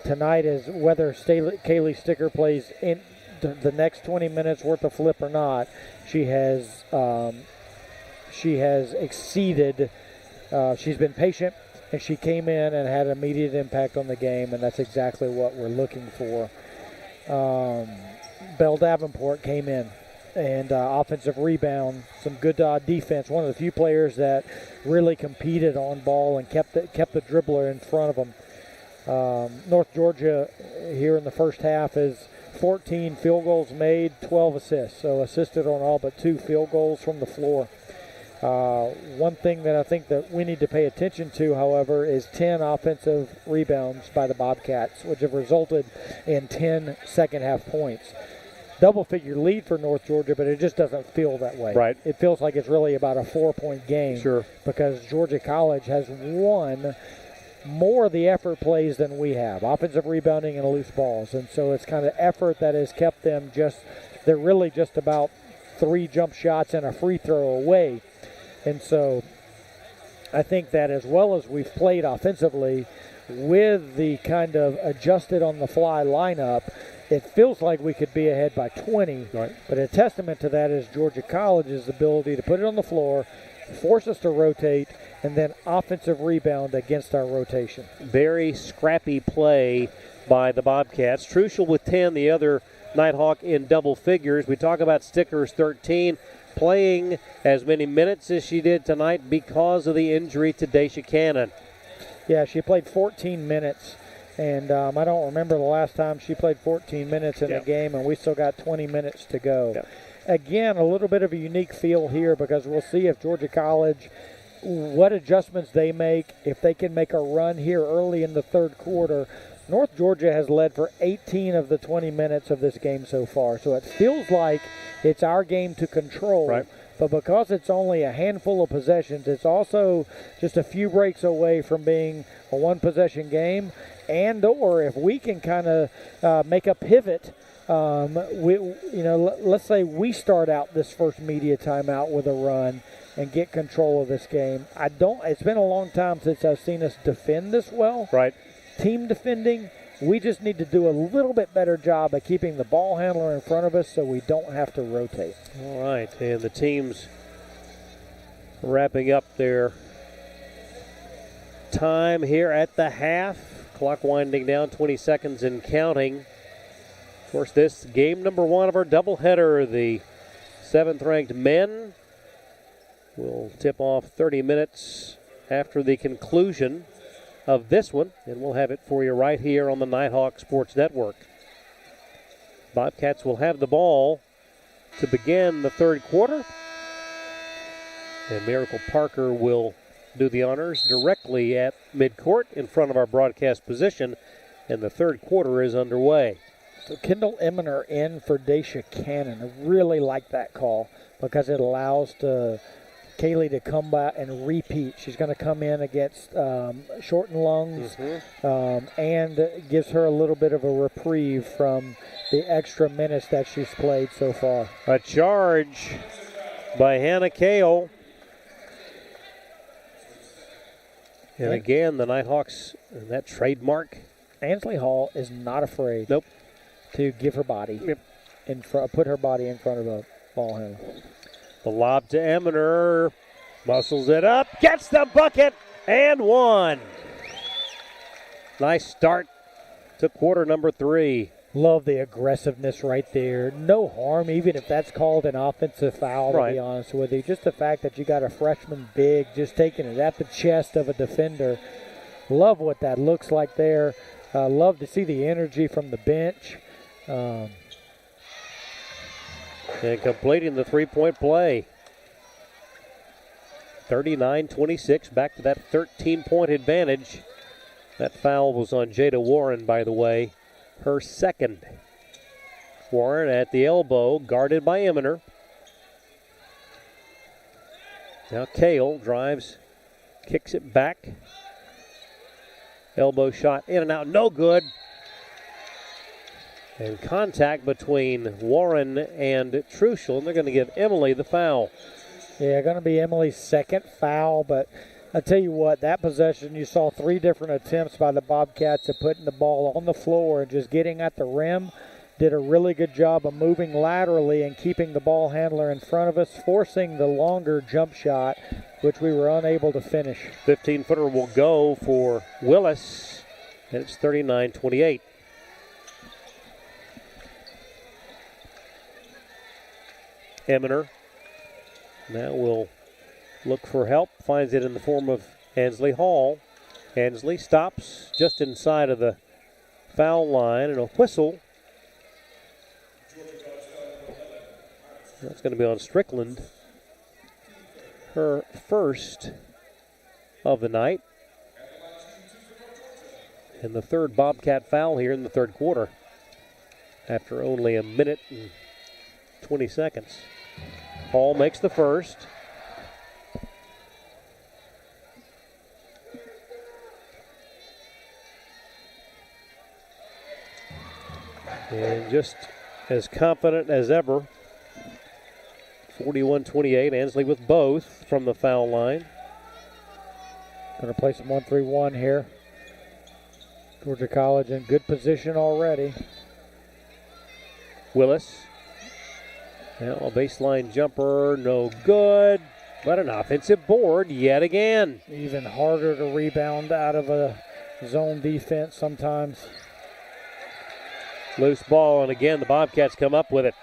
tonight is whether Kaylee Sticker plays in the next 20 minutes worth of flip or not, she has exceeded. She's been patient, and she came in and had an immediate impact on the game, and that's exactly what we're looking for. Belle Davenport came in, and offensive rebound, some good defense. One of the few players that really competed on ball and kept the dribbler in front of them. North Georgia here in the first half is 14 field goals made, 12 assists. So assisted on all but 2 field goals from the floor. One thing that I think that we need to pay attention to, however, is 10 offensive rebounds by the Bobcats, which have resulted in 10 second-half points. Double-figure lead for North Georgia, but it just doesn't feel that way. Right. It feels like it's really about a 4-point game. Sure. Because Georgia College has won more of the effort plays than we have, offensive rebounding and loose balls. And so it's kind of effort that has kept them they're really just about 3 jump shots and a free throw away. And so I think that as well as we've played offensively with the kind of adjusted on the fly lineup, it feels like we could be ahead by 20. Right. But a testament to that is Georgia College's ability to put it on the floor, force us to rotate, and then offensive rebound against our rotation. Very scrappy play by the Bobcats. Truschel with 10, the other Nighthawk in double figures. We talk about Stickers 13. Playing as many minutes as she did tonight because of the injury to Daisha Cannon. Yeah, she played 14 minutes, and I don't remember the last time she played 14 minutes in a game, and we still got 20 minutes to go. Yeah. Again, a little bit of a unique feel here because we'll see if Georgia College, what adjustments they make, if they can make a run here early in the third quarter. North Georgia has led for 18 of the 20 minutes of this game so far, so it feels like it's our game to control. Right. But because it's only a handful of possessions, it's also just a few breaks away from being a one-possession game. And or if we can kind of make a pivot, let's say we start out this first media timeout with a run and get control of this game. It's been a long time since I've seen us defend this well. Right. Team defending, we just need to do a little bit better job of keeping the ball handler in front of us so we don't have to rotate. All right, and the team's wrapping up their time here at the half. Clock winding down, 20 seconds and counting. Of course, this game number 1 of our doubleheader, the 7th-ranked men, will tip off 30 minutes after the conclusion of this one, and we'll have it for you right here on the Nighthawk Sports Network. Bobcats will have the ball to begin the third quarter, and Miracle Parker will do the honors directly at midcourt in front of our broadcast position, and the third quarter is underway. So Kendall Eminer in for Daisha Cannon. I really like that call because it allows Kaylee to come back and repeat. She's going to come in against shortened lungs and gives her a little bit of a reprieve from the extra minutes that she's played so far. A charge by Hannah Kale. And again, the Nighthawks, that trademark. Ansley Hall is not afraid to give her body put her body in front of a ball handler. The lob to Eminer, muscles it up, gets the bucket, and one. Nice start to quarter number 3. Love the aggressiveness right there. No harm, even if that's called an offensive foul, to be honest with you. Just the fact that you got a freshman big just taking it at the chest of a defender. Love what that looks like there. Love to see the energy from the bench. And completing the three-point play. 39-26, back to that 13-point advantage. That foul was on Jada Warren, by the way. Her second. Warren at the elbow, guarded by Eminer. Now Kale drives, kicks it back. Elbow shot in and out, no good. And contact between Warren and Truschel, and they're going to give Emily the foul. Yeah, going to be Emily's second foul, but I tell you what, that possession, you saw 3 different attempts by the Bobcats of putting the ball on the floor and just getting at the rim. Did a really good job of moving laterally and keeping the ball handler in front of us, forcing the longer jump shot, which we were unable to finish. 15-footer will go for Willis, and it's 39-28. Eminer now will look for help, finds it in the form of Ansley Hall. Ansley stops just inside of the foul line, and a whistle. That's going to be on Strickland. Her first of the night. And the third Bobcat foul here in the third quarter. After only a minute and 20 seconds. Hall makes the first. And just as confident as ever. 41-28, Ansley with both from the foul line. Going to play some 1-3-1 here. Georgia College in good position already. Willis. Now a baseline jumper, no good. But an offensive board yet again. Even harder to rebound out of a zone defense sometimes. Loose ball, and again the Bobcats come up with it.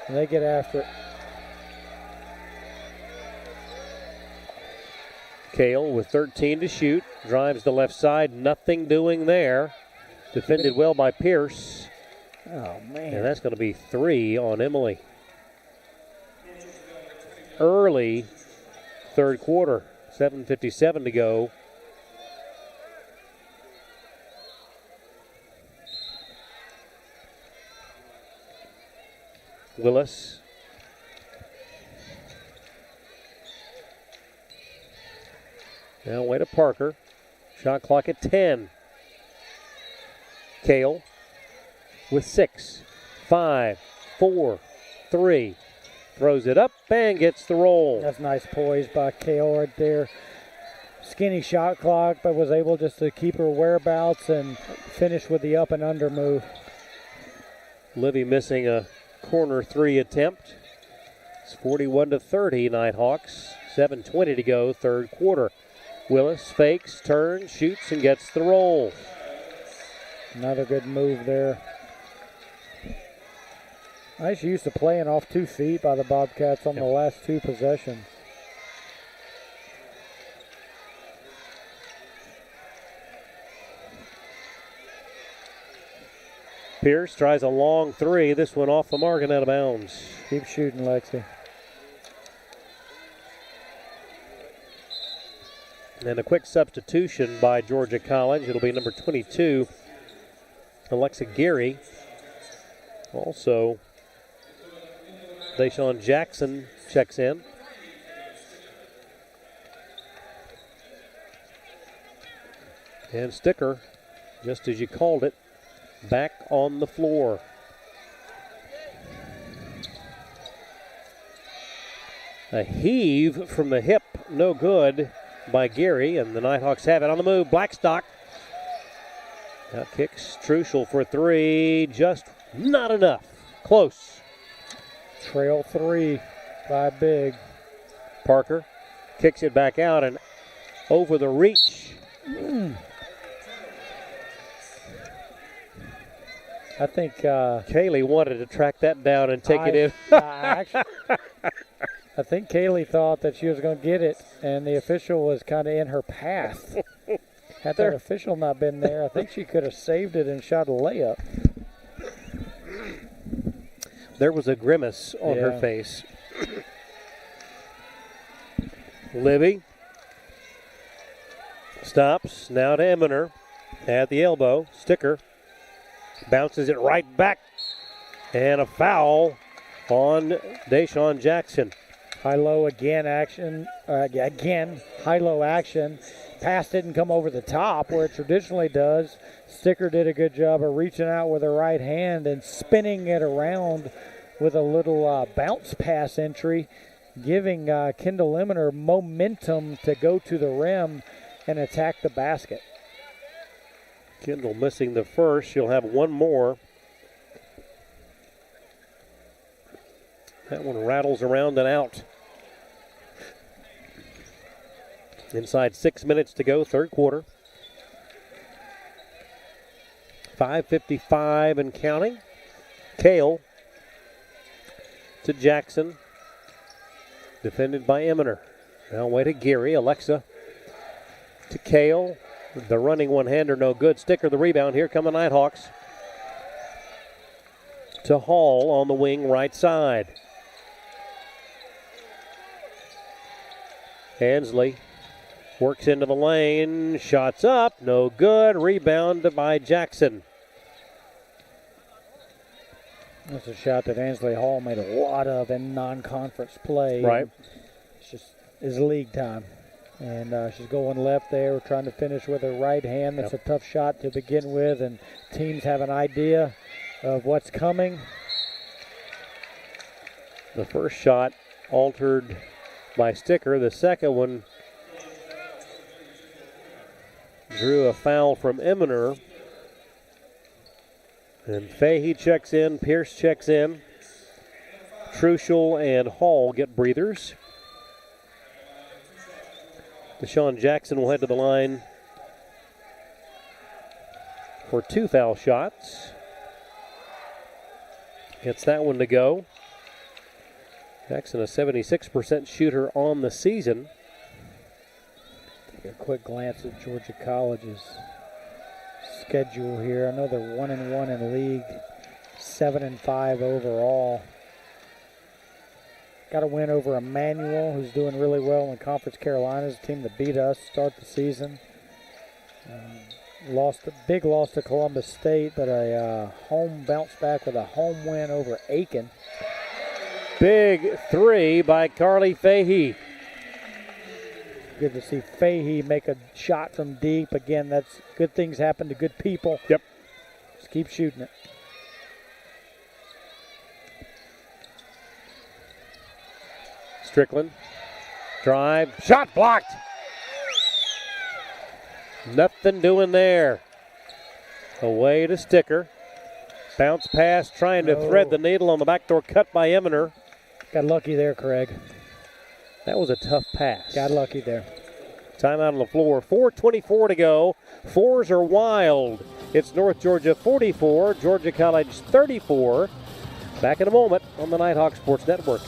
And they get after it. Kale with 13 to shoot. Drives the left side, nothing doing there. Defended well by Pierce. Oh, man. And that's going to be 3 on Emily. Early third quarter, 7:57 to go. Willis. Now way to Parker. Shot clock at 10. Kale with 6, 5, 4, 3. Throws it up and gets the roll. That's nice poise by Kale right there. Skinny shot clock, but was able just to keep her whereabouts and finish with the up and under move. Livy missing a corner 3 attempt. It's 41-30 Nighthawks. 7:20 to go, third quarter. Willis fakes, turns, shoots, and gets the roll. Another good move there. Nice use of playing off 2 feet by the Bobcats on the last 2 possessions. Pierce tries a long 3. This one off the mark and out of bounds. Keep shooting, Lexi. And a quick substitution by Georgia College. It'll be number 22, Alexa Geary, Also, Deshaun Jackson checks in. And Sticker, just as you called it, back on the floor. A heave from the hip, no good by Gary, and the Nighthawks have it on the move. Blackstock now kicks Truschel for three, just not enough. Close. Trail 3 by Big. Parker kicks it back out and over the reach. I think Kaylee wanted to track that down and take it in. I think Kaylee thought that she was going to get it, and the official was kind of in her path. Had that official not been there, I think she could have saved it and shot a layup. There was a grimace on her face. Libby stops, now to Eminer at the elbow. Sticker bounces it right back, and a foul on Deshaun Jackson. High-low again action, high-low action. Pass didn't come over the top where it traditionally does. Sticker did a good job of reaching out with her right hand and spinning it around with a little bounce pass entry, giving Kendall Eminer momentum to go to the rim and attack the basket. Kendall missing the first. She'll have one more. That one rattles around and out. Inside 6 minutes to go, third quarter. 5:55 and counting. Kale to Jackson. Defended by Eminer. Now away to Geary. Alexa to Kale. The running one-hander, no good. Sticker the rebound. Here come the Nighthawks. To Hall on the wing right side. Ansley works into the lane. Shots up. No good. Rebound by Jackson. That's a shot that Ansley Hall made a lot of in non-conference play. Right. It's just his league time. And she's going left there. We're trying to finish with her right hand. That's a tough shot to begin with, and teams have an idea of what's coming. The first shot altered by Sticker. The second one drew a foul from Eminer. And Fahey checks in, Pierce checks in. Truschel and Hall get breathers. Deshaun Jackson will head to the line for 2 foul shots. Gets that one to go. Jackson, a 76% shooter on the season. Take a quick glance at Georgia College's schedule here. I know they're 1-1 in league, 7-5 overall. Got a win over Emmanuel, who's doing really well in Conference Carolinas, a team that beat us to start the season. Big loss to Columbus State, but a home bounce back with a home win over Aiken. Big three by Carly Fahey. Good to see Fahey make a shot from deep. Again, that's good things happen to good people. Yep. Just keep shooting it. Strickland, drive, shot blocked. Nothing doing there. Away to Sticker. Bounce pass, trying to thread the needle on the backdoor cut by Eminer. Got lucky there, Craig. That was a tough pass. Got lucky there. Timeout on the floor. 4:24 to go. Fours are wild. It's North Georgia 44, Georgia College 34. Back in a moment on the Nighthawk Sports Network.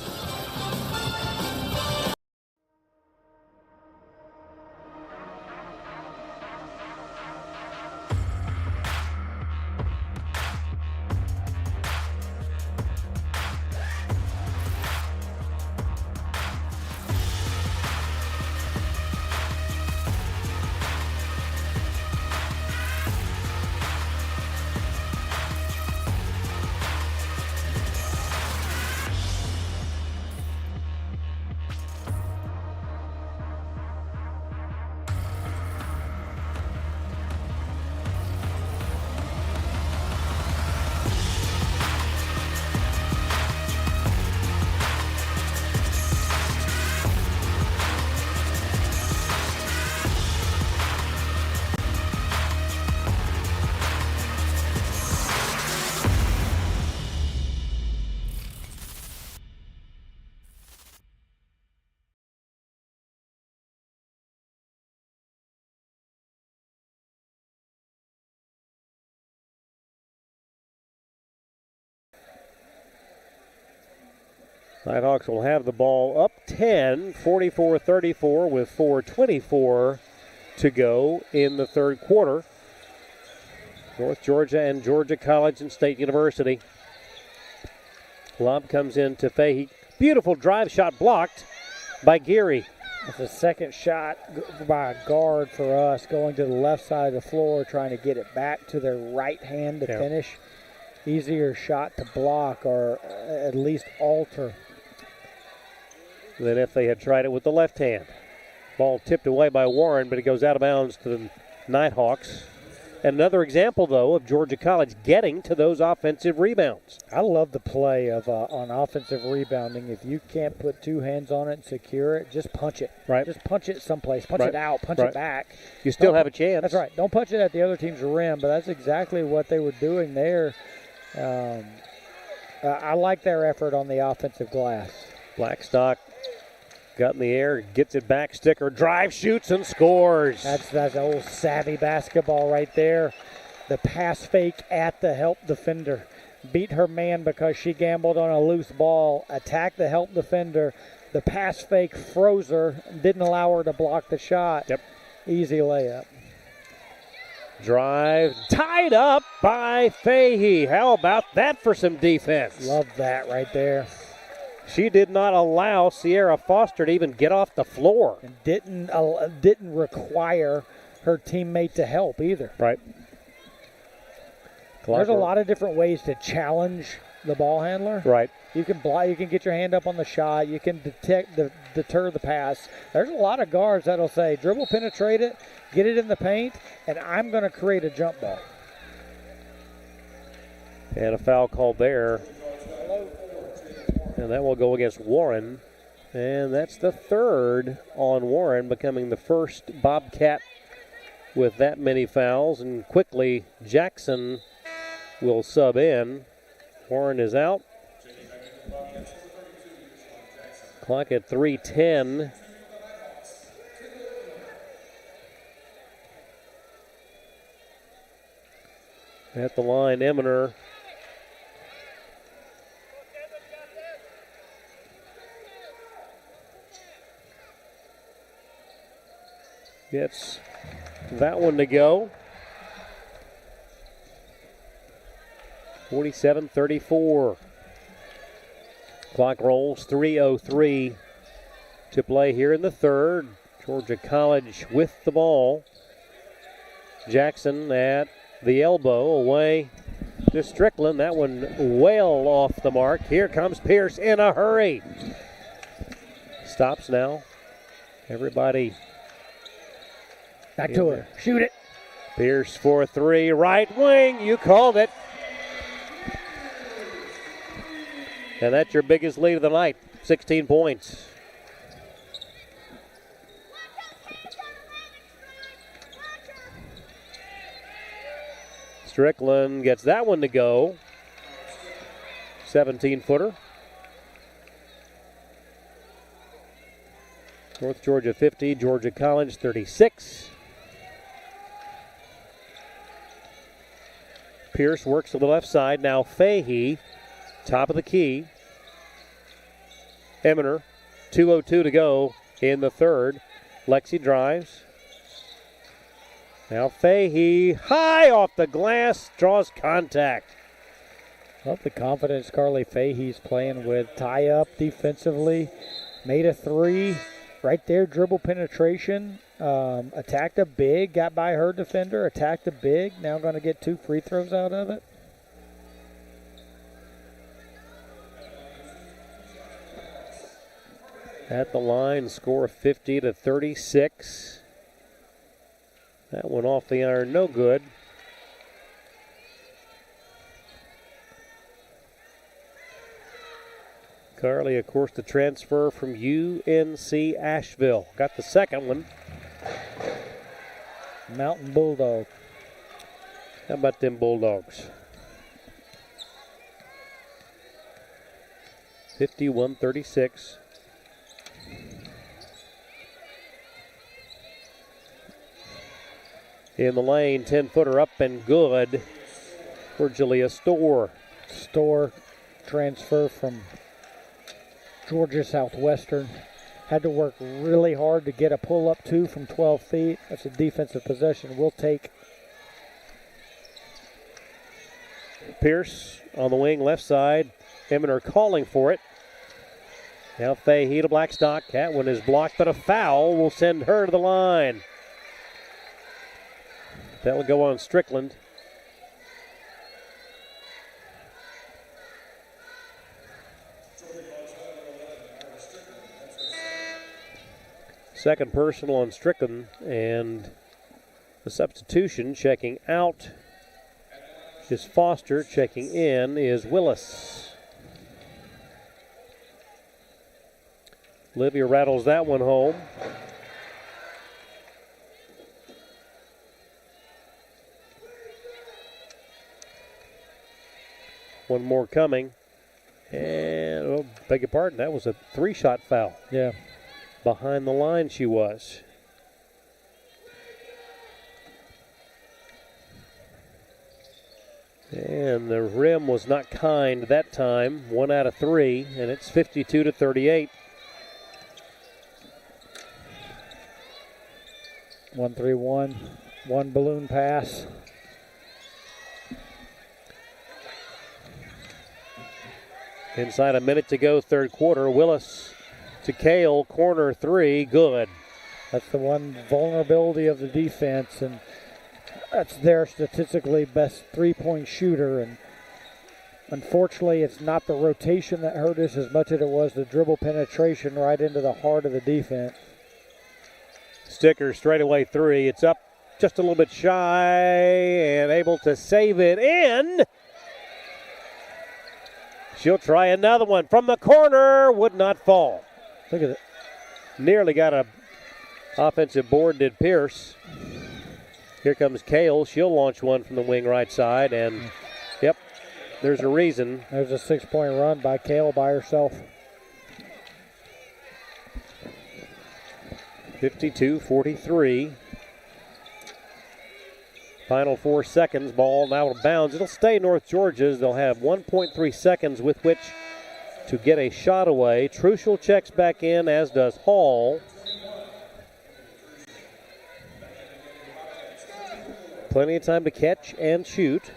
Nighthawks will have the ball up 10, 44-34 with 4:24 to go in the third quarter. North Georgia and Georgia College and State University. Lob comes in to Fahey. Beautiful drive shot blocked by Geary. It's a second shot by a guard for us going to the left side of the floor, trying to get it back to their right hand to finish. Easier shot to block or at least alter than if they had tried it with the left hand. Ball tipped away by Warren, but it goes out of bounds to the Nighthawks. And another example, though, of Georgia College getting to those offensive rebounds. I love the play of on offensive rebounding. If you can't put two hands on it and secure it, just punch it. Right. Just punch it someplace. Punch it out. Punch it back. You still have a chance. That's right. Don't punch it at the other team's rim, but that's exactly what they were doing there. I like their effort on the offensive glass. Blackstock got in the air, gets it back, sticker, drive, shoots, and scores. That's old savvy basketball right there. The pass fake at the help defender. Beat her man because she gambled on a loose ball. Attacked the help defender. The pass fake froze her, didn't allow her to block the shot. Yep. Easy layup. Drive, tied up by Fahey. How about that for some defense? Love that right there. She did not allow Sierra Foster to even get off the floor. And didn't require her teammate to help either. Right. There's a lot of different ways to challenge the ball handler. Right. You can block. You can get your hand up on the shot. You can deter the pass. There's a lot of guards that'll say, dribble, penetrate it, get it in the paint, and I'm going to create a jump ball. And a foul called there. And that will go against Warren. And that's the third on Warren, becoming the first Bobcat with that many fouls. And quickly, Jackson will sub in. Warren is out. Clock at 3:10. At the line, Eminer. Gets that one to go. 47-34. Clock rolls, 3:03 to play here in the third. Georgia College with the ball. Jackson at the elbow, away to Strickland. That one well off the mark. Here comes Pierce in a hurry. Stops now. Everybody back to her. Shoot it. Pierce for three. Right wing. You called it. And that's your biggest lead of the night. 16 points. Strickland gets that one to go. 17-footer. North Georgia 50, Georgia College 36. Pierce works to the left side. Now Fahey, top of the key. Eminer, 2:02 to go in the third. Lexi drives. Now Fahey, high off the glass, draws contact. Love the confidence Carly Fahey's playing with. Tie up defensively. Made a three. Right there, dribble penetration. Attacked a big, got by her defender, attacked a big. Now going to get 2 free throws out of it. At the line, score 50-36. That one off the iron, no good. Carly, of course, the transfer from UNC Asheville. Got the second one. Mountain Bulldog. How about them Bulldogs? 51-36. In the lane, 10-footer up and good for Jalea Storr. Storr transfer from Georgia Southwestern. Had to work really hard to get a pull-up two from 12 feet. That's a defensive possession we'll take. Pierce on the wing, left side. Eminer calling for it. Now Fahey to Blackstock. That one is blocked, but a foul will send her to the line. That will go on Strickland. Second personal on Strickland, and the substitution checking out is Foster. Checking in is Willis. Olivia rattles that one home. One more coming. And, oh, beg your pardon, that was a 3-shot foul. Yeah. Behind the line she was. And the rim was not kind that time. 1 out of 3, and it's 52-38. 1-3-1. One balloon pass. Inside a minute to go, third quarter. Willis to Kale, corner 3, good. That's the one vulnerability of the defense, and that's their statistically best three-point shooter. And unfortunately, it's not the rotation that hurt us as much as it was the dribble penetration right into the heart of the defense. Sticker straightaway 3. It's up just a little bit shy and able to save it in. She'll try another one from the corner. Would not fall. Look at it. Nearly got a offensive board, did Pierce. Here comes Kale. She'll launch one from the wing right side. And, yep, there's a reason. There's a 6-point run by Kale by herself. 52-43. Final 4 seconds. Ball now out of bounds. It'll stay North Georgia's. They'll have 1.3 seconds with which to get a shot away. Truschel checks back in, as does Hall. Plenty of time to catch and shoot.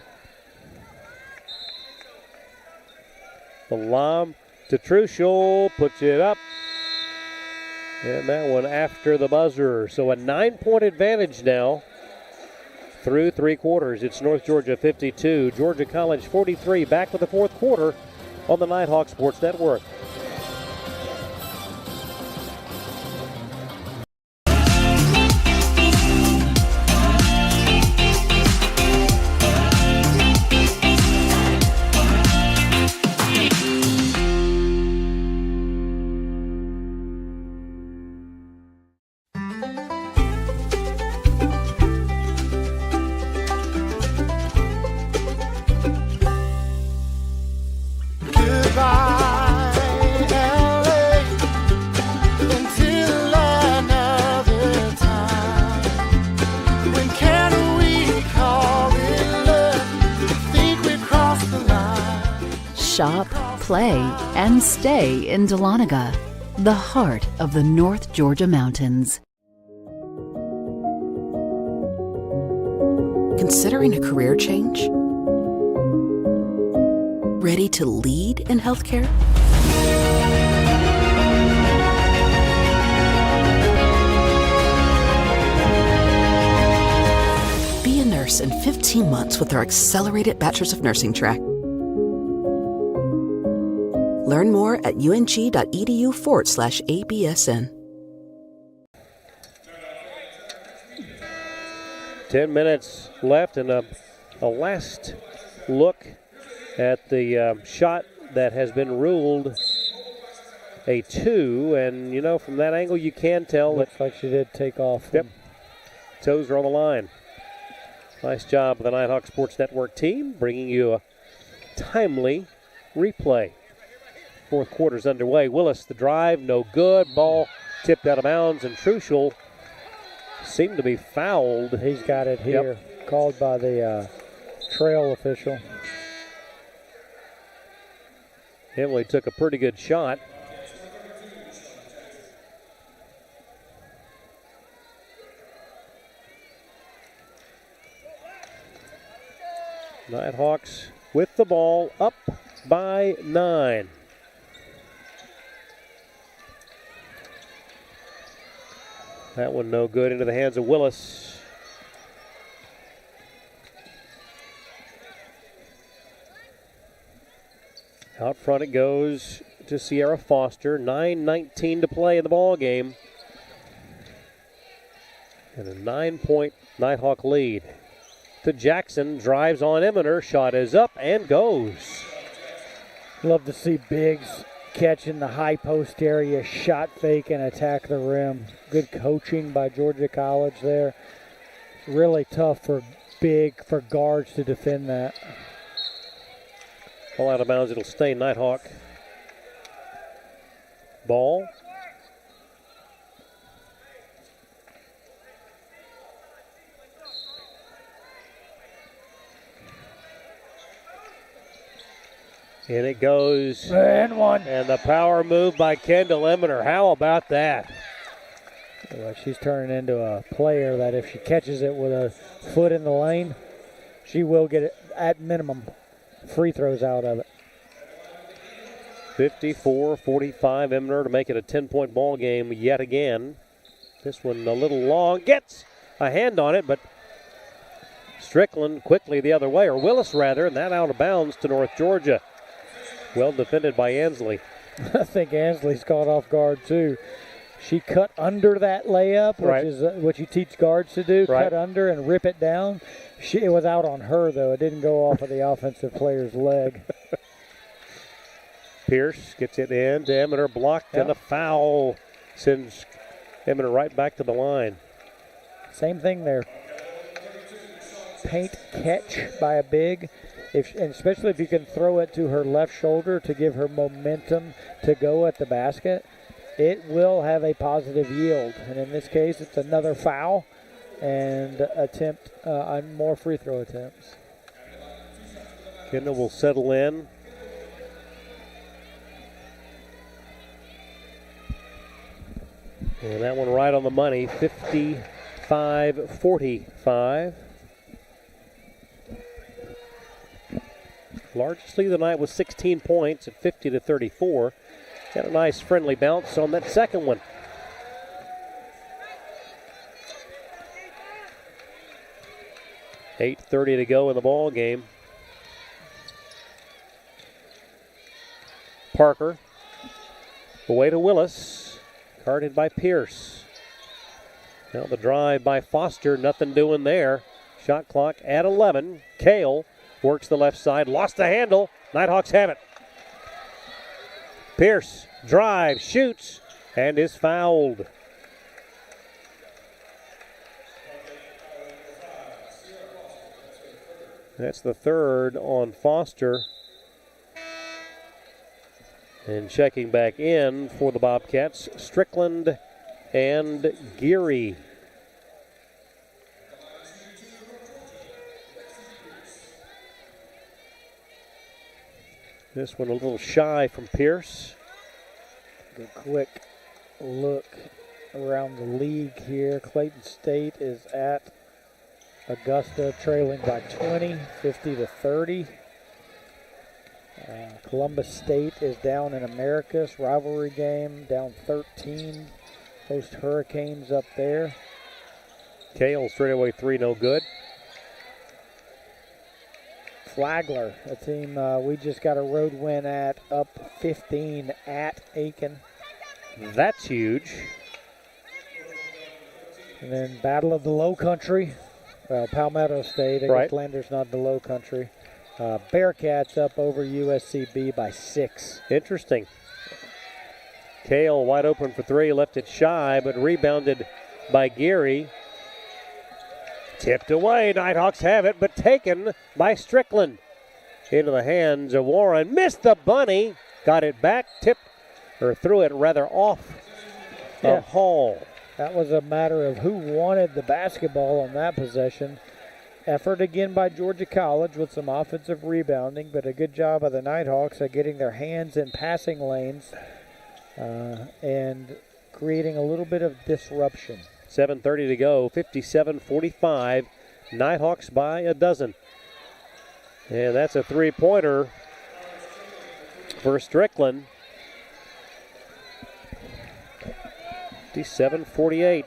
The lob to Truschel. Puts it up. And that one after the buzzer. So a 9-point advantage now through 3 quarters. It's North Georgia 52, Georgia College 43. Back with the fourth quarter on the Nighthawk Sports Network. Shop, play, and stay in Dahlonega, the heart of the North Georgia mountains. Considering a career change? Ready to lead in healthcare? Be a nurse in 15 months with our accelerated Bachelor's of Nursing track. Learn more at ung.edu/ABSN. 10 minutes left, and a last look at the shot that has been ruled a 2. And, you know, from that angle, you can tell. Looks like she did take off. Yep. Toes are on the line. Nice job of the Nighthawk Sports Network team bringing you a timely replay. Fourth quarter's underway. Willis, the drive, no good. Ball tipped out of bounds, and Truschel seemed to be fouled. He's got it here, called by the trail official. Emily took a pretty good shot. Nighthawks with the ball, up by 9. That one no good, into the hands of Willis. Out front it goes to Sierra Foster. 9:19 to play in the ball game. And a 9-point Nighthawk lead. To Jackson, drives on Eminer. Shot is up and goes. Love to see Biggs catch in the high post area, shot fake, and attack the rim. Good coaching by Georgia College there. Really tough for guards to defend that. Ball out of bounds. It'll stay Nighthawk. Ball. And it goes. And one. And the power move by Kendall Eminer. How about that? Well, she's turning into a player that if she catches it with a foot in the lane, she will get it at minimum free throws out of it. 54-45 Eminer to make it a 10-point ball game yet again. This one a little long. Gets a hand on it, but Strickland quickly the other way, or Willis rather, and that out of bounds to North Georgia. Well defended by Ansley. I think Ansley's caught off guard too. She cut under that layup, which is what you teach guards to do, cut under and rip it down. It was out on her, though. It didn't go off of the offensive player's leg. Pierce gets it in to Eminer, blocked, and a foul sends Eminer right back to the line. Same thing there. Paint catch by a big, and especially if you can throw it to her left shoulder to give her momentum to go at the basket, it will have a positive yield. And in this case, it's another foul and attempt on more free throw attempts. Kendall will settle in. And that one right on the money, 55-45. Largest lead of the night was 16 points at 50-34. Got a nice friendly bounce on that second one. $8:30 to go in the ball game. Parker away to Willis, guarded by Pierce. Now the drive by Foster, nothing doing there. Shot clock at 11. Kale works the left side, lost the handle. Nighthawks have it. Pierce drives, shoots, and is fouled. That's the third on Foster. And checking back in for the Bobcats, Strickland and Geary. This one a little shy from Pierce. A quick look around the league here. Clayton State is at Augusta, trailing by 20, 50-30. Columbus State is down in Americus, rivalry game, down 13. Host Hurricanes up there. Kale straightaway three, no good. Flagler, a team we just got a road win at, up 15 at Aiken. That's huge. And then Battle of the Low Country. Well, Palmetto State. I guess Lander's not the Low Country. Bearcats up over USCB by 6. Interesting. Kale wide open for three, left it shy, but rebounded by Geary. Tipped away, Nighthawks have it, but taken by Strickland. Into the hands of Warren, missed the bunny, got it back, tipped, or threw it rather off the Hall. That was a matter of who wanted the basketball on that possession. Effort again by Georgia College with some offensive rebounding, but a good job by the Nighthawks at getting their hands in passing lanes and creating a little bit of disruption. 7:30 to go, 57-45. Nighthawks by a dozen. And that's a three-pointer for Strickland. 57-48.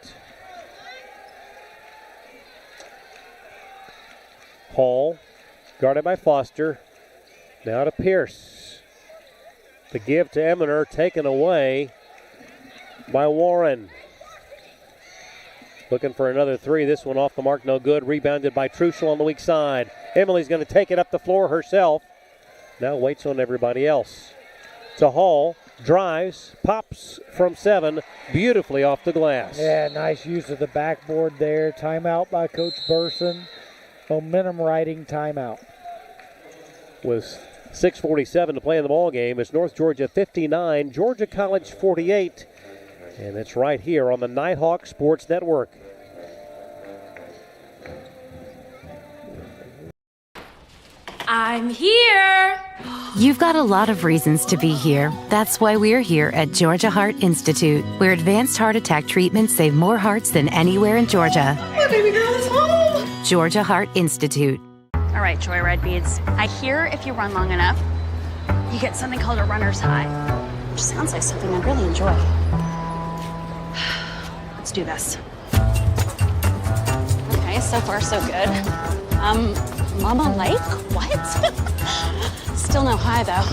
Hall, guarded by Foster. Now to Pierce. The give to Eminer, taken away by Warren. Looking for another three. This one off the mark, no good. Rebounded by Truschel on the weak side. Emily's going to take it up the floor herself. Now waits on everybody else. To Hall, drives, pops from 7, beautifully off the glass. Yeah, nice use of the backboard there. Timeout by Coach Burson. Momentum riding timeout. With 6:47 to play in the ball game, it's North Georgia 59, Georgia College 48. And it's right here on the Nighthawk Sports Network. I'm here. You've got a lot of reasons to be here. That's why we're here at Georgia Heart Institute, where advanced heart attack treatments save more hearts than anywhere in Georgia. My baby girl is home. Georgia Heart Institute. All right, Joyride Beads. I hear if you run long enough, you get something called a runner's high, which sounds like something I'd really enjoy. Let's do this. Okay, so far so good. Mama Lake? What? Still no high though.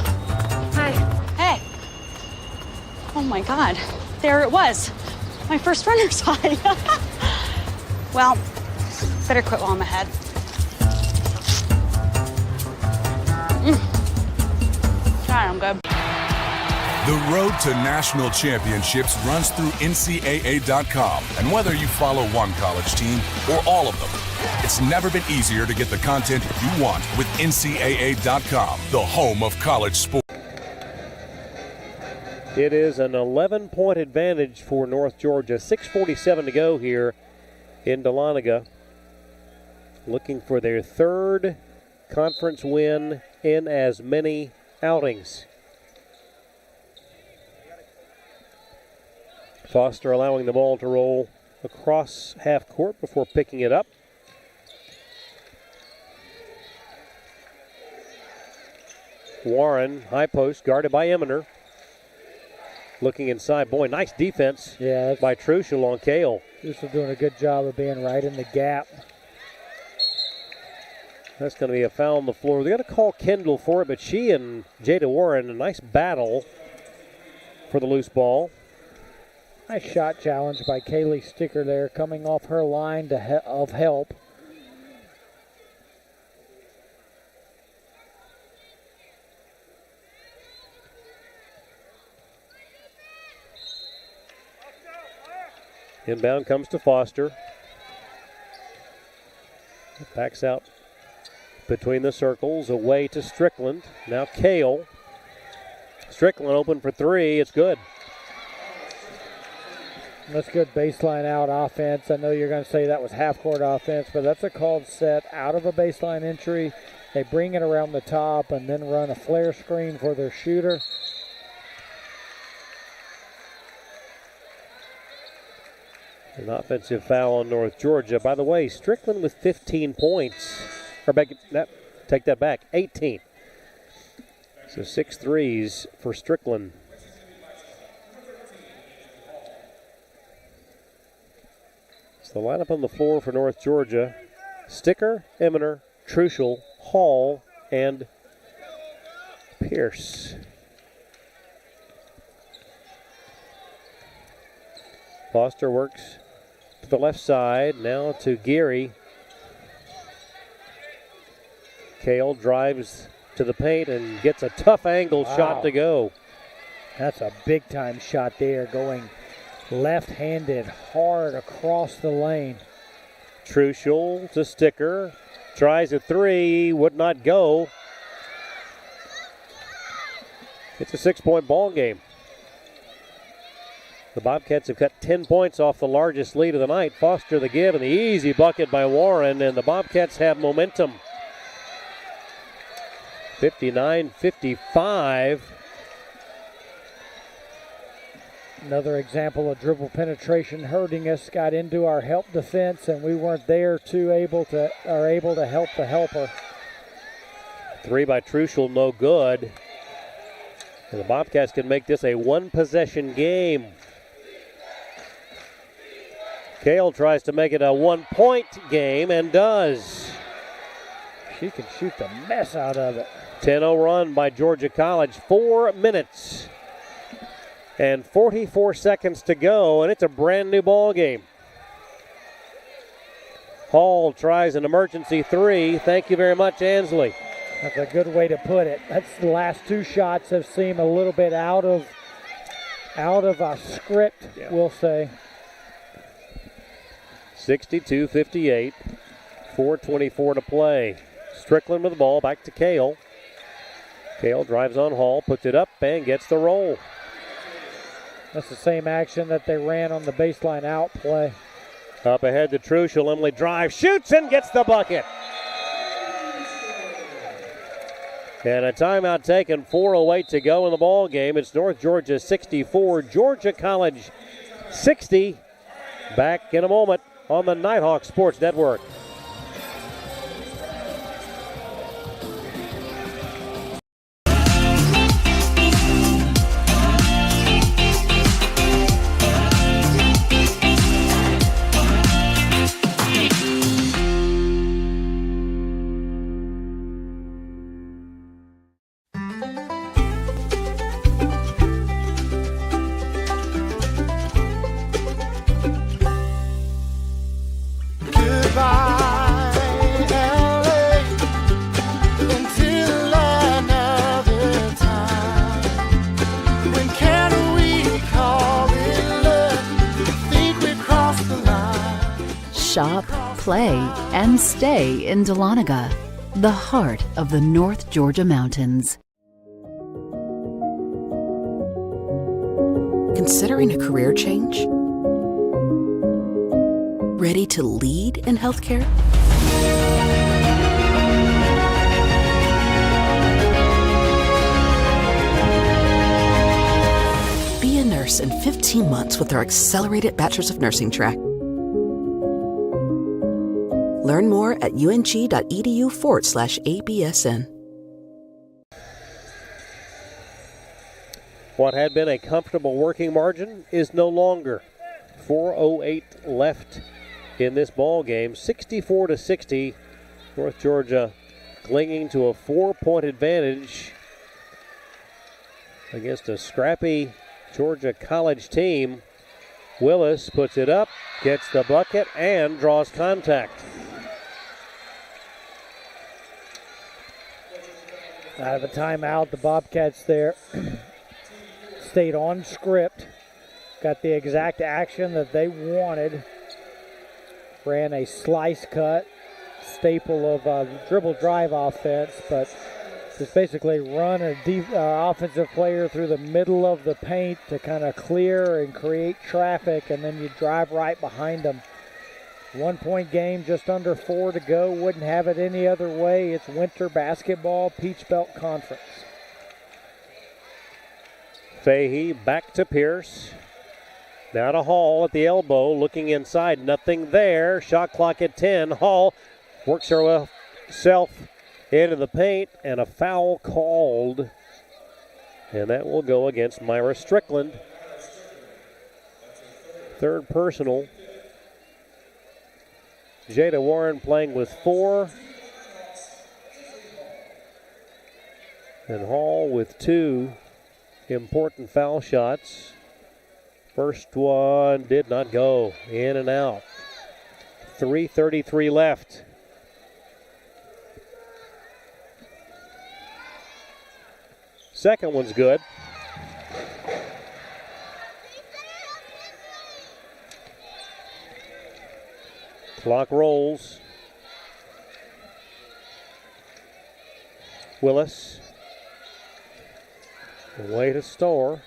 Hi. Hey. Oh my God, there it was. My first runner's high. Well, better quit while I'm ahead. Try, I'm good. The road to national championships runs through NCAA.com. And whether you follow one college team or all of them, it's never been easier to get the content you want with NCAA.com, the home of college sports. It is an 11-point advantage for North Georgia. 6:47 to go here in Dahlonega. Looking for their third conference win in as many outings. Foster allowing the ball to roll across half court before picking it up. Warren, high post, guarded by Eminer. Looking inside. Boy, nice defense by Truschel on Kale. Truschel doing a good job of being right in the gap. That's going to be a foul on the floor. They're going to call Kendall for it, but she and Jada Warren, a nice battle for the loose ball. Nice shot challenge by Kaylee Sticker there, coming off her line of help. Inbound comes to Foster. Backs out between the circles, away to Strickland. Now Kale. Strickland open for three. It's good. That's good baseline out offense. I know you're going to say that was half-court offense, but that's a called set out of a baseline entry. They bring it around the top and then run a flare screen for their shooter. An offensive foul on North Georgia. By the way, Strickland with 15 points. Take that back, 18. So 6 threes for Strickland. It's the lineup on the floor for North Georgia. Sticker, Eminer, Truschel, Hall, and Pierce. Foster works to the left side, now to Geary. Kale drives to the paint and gets a tough angle shot to go. That's a big-time shot there, going left-handed hard across the lane. Truschel to Sticker. Tries a three, would not go. It's a 6-point ball game. The Bobcats have cut 10 points off the largest lead of the night. Foster the give and the easy bucket by Warren, and the Bobcats have momentum. 59-55. Another example of dribble penetration hurting us. Got into our help defense, and we weren't there able to help the helper. Three by Truschel, no good. And the Bobcats can make this a one-possession game. Kale tries to make it a one-point game and does. She can shoot the mess out of it. 10-0 run by Georgia College. 4 minutes and 44 seconds to go, and it's a brand new ball game. Hall tries an emergency three. Thank you very much, Ansley. That's a good way to put it. That's the last two shots have seemed a little bit out of a script, we'll say. 62-58, 4:24 to play. Strickland with the ball, back to Kale. Kale drives on Hall, puts it up, and gets the roll. That's the same action that they ran on the baseline out play. Up ahead to Truschel. Emily drives, shoots, and gets the bucket. And a timeout taken, 4:08 to go in the ball game. It's North Georgia 64, Georgia College 60. Back in a moment on the Nighthawk Sports Network. Shop, play, and stay in Dahlonega, the heart of the North Georgia mountains. Considering a career change? Ready to lead in healthcare? Be a nurse in 15 months with our accelerated Bachelor's of Nursing track. Learn more at ung.edu/ABSN. What had been a comfortable working margin is no longer. 4:08 left in this ball game. 64-60. North Georgia clinging to a 4-point advantage against a scrappy Georgia College team. Willis puts it up, gets the bucket, and draws contact. Out of a timeout, the Bobcats there stayed on script, got the exact action that they wanted, ran a slice cut, staple of dribble drive offense, but just basically run an offensive player through the middle of the paint to kind of clear and create traffic, and then you drive right behind them. 1-point game, just under 4 to go. Wouldn't have it any other way. It's winter basketball, Peach Belt Conference. Fahey back to Pierce. Now to Hall at the elbow, looking inside. Nothing there. Shot clock at 10. Hall works herself into the paint, and a foul called. And that will go against Myra Strickland. Third personal. Jada Warren playing with 4. And Hall with 2 important foul shots. First one did not go. In and out. 3:33 left. Second one's good. Clock rolls. Willis. Way to Storr.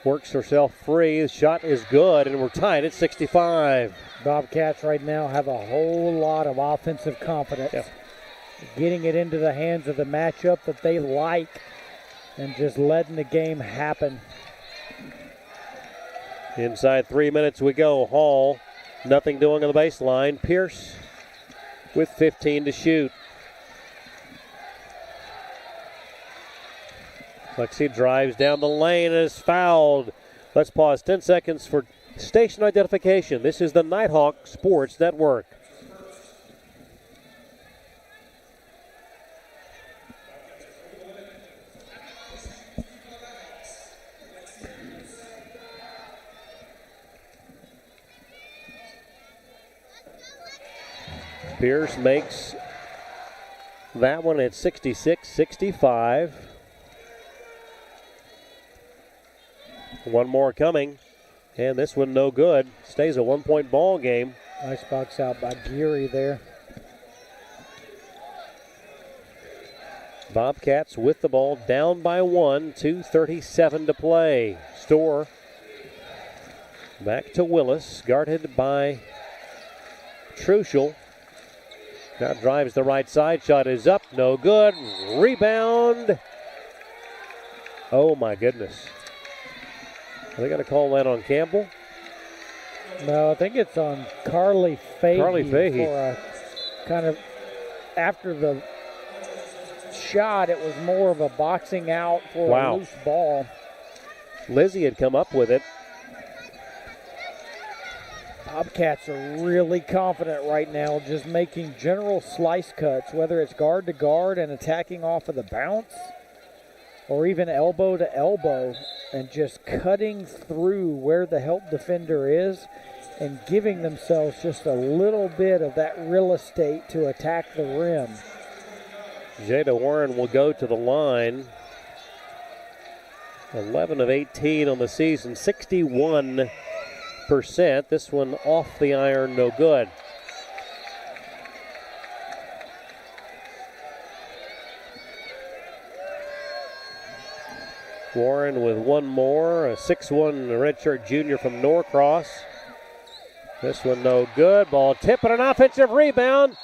Works herself free. The shot is good, and we're tied at 65. Bobcats right now have a whole lot of offensive confidence. Yep. Getting it into the hands of the matchup that they like and just letting the game happen. Inside 3 minutes we go. Hall, nothing doing on the baseline. Pierce with 15 to shoot. Lexi drives down the lane and is fouled. Let's pause 10 seconds for station identification. This is the Nighthawk Sports Network. Pierce makes that one at 66-65. One more coming, and this one no good. Stays a 1-point ball game. Nice box out by Geary there. Bobcats with the ball, down by 1, 2:37 to play. Storr back to Willis, guarded by Truschel. Now drives the right side, shot is up, no good. Rebound. Oh my goodness. Are they going to call that on Campbell? No, I think it's on Carly Fahey. Carly Fahey. For a kind of, after the shot, it was more of a boxing out for a loose ball. Lizzie had come up with it. Bobcats are really confident right now, just making general slice cuts, whether it's guard to guard and attacking off of the bounce, or even elbow to elbow, and just cutting through where the help defender is and giving themselves just a little bit of that real estate to attack the rim. Jada Warren will go to the line. 11 of 18 on the season, 61%. This one off the iron, no good. Warren with one more, a 6'1" redshirt junior from Norcross. This one no good. Ball tip and an offensive rebound.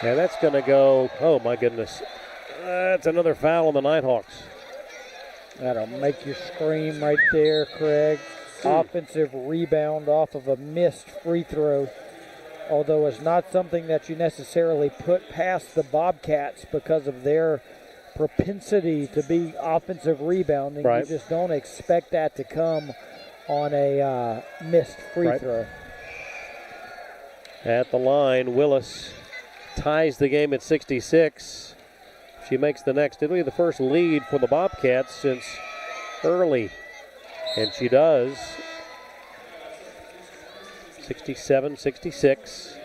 And that's going to go, oh my goodness. That's another foul on the Nighthawks. That'll make you scream right there, Craig. Offensive rebound off of a missed free throw. Although it's not something that you necessarily put past the Bobcats because of their propensity to be offensive rebounding. Right. You just don't expect that to come on a missed free throw. At the line, Willis ties the game at 66. She makes the next. It'll be the first lead for the Bobcats since early. And she does. 67-66.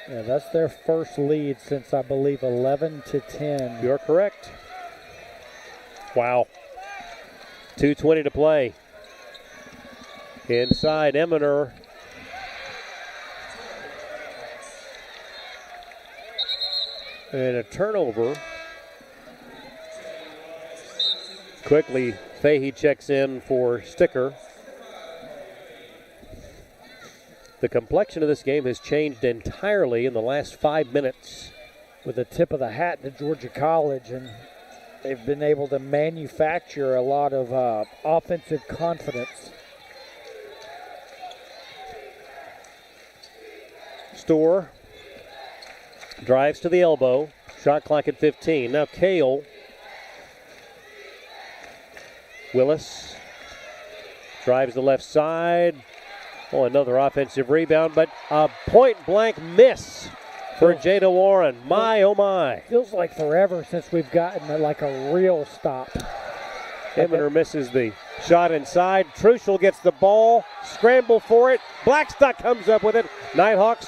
Yeah, that's their first lead since, I believe, 11-10. You're correct. Wow. 2:20 to play. Inside, Eminer. And a turnover. Quickly, Fahey checks in for Sticker. The complexion of this game has changed entirely in the last 5 minutes. With a tip of the hat to Georgia College, and they've been able to manufacture a lot of offensive confidence. Storr drives to the elbow. Shot clock at 15. Now Kale. Willis drives the left side. Oh, another offensive rebound, but a point-blank miss for Jada Warren. My, oh my. Feels like forever since we've gotten like a real stop. Eminer misses the shot inside. Truschel gets the ball, scramble for it. Blackstock comes up with it. Nighthawks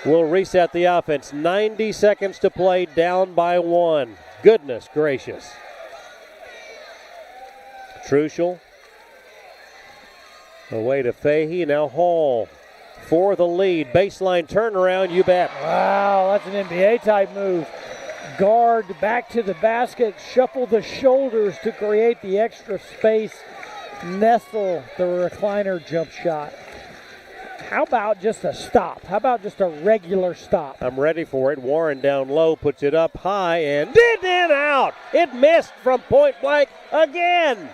will reset the offense. 90 seconds to play, down by 1. Goodness gracious. Truschel away to Fahey. Now Hall for the lead. Baseline turnaround, you bet. Wow, that's an NBA type move. Guard back to the basket, shuffle the shoulders to create the extra space, nestle the recliner jump shot. How about just a stop? How about just a regular stop? I'm ready for it. Warren down low, puts it up high, and did in out. It missed from point blank again.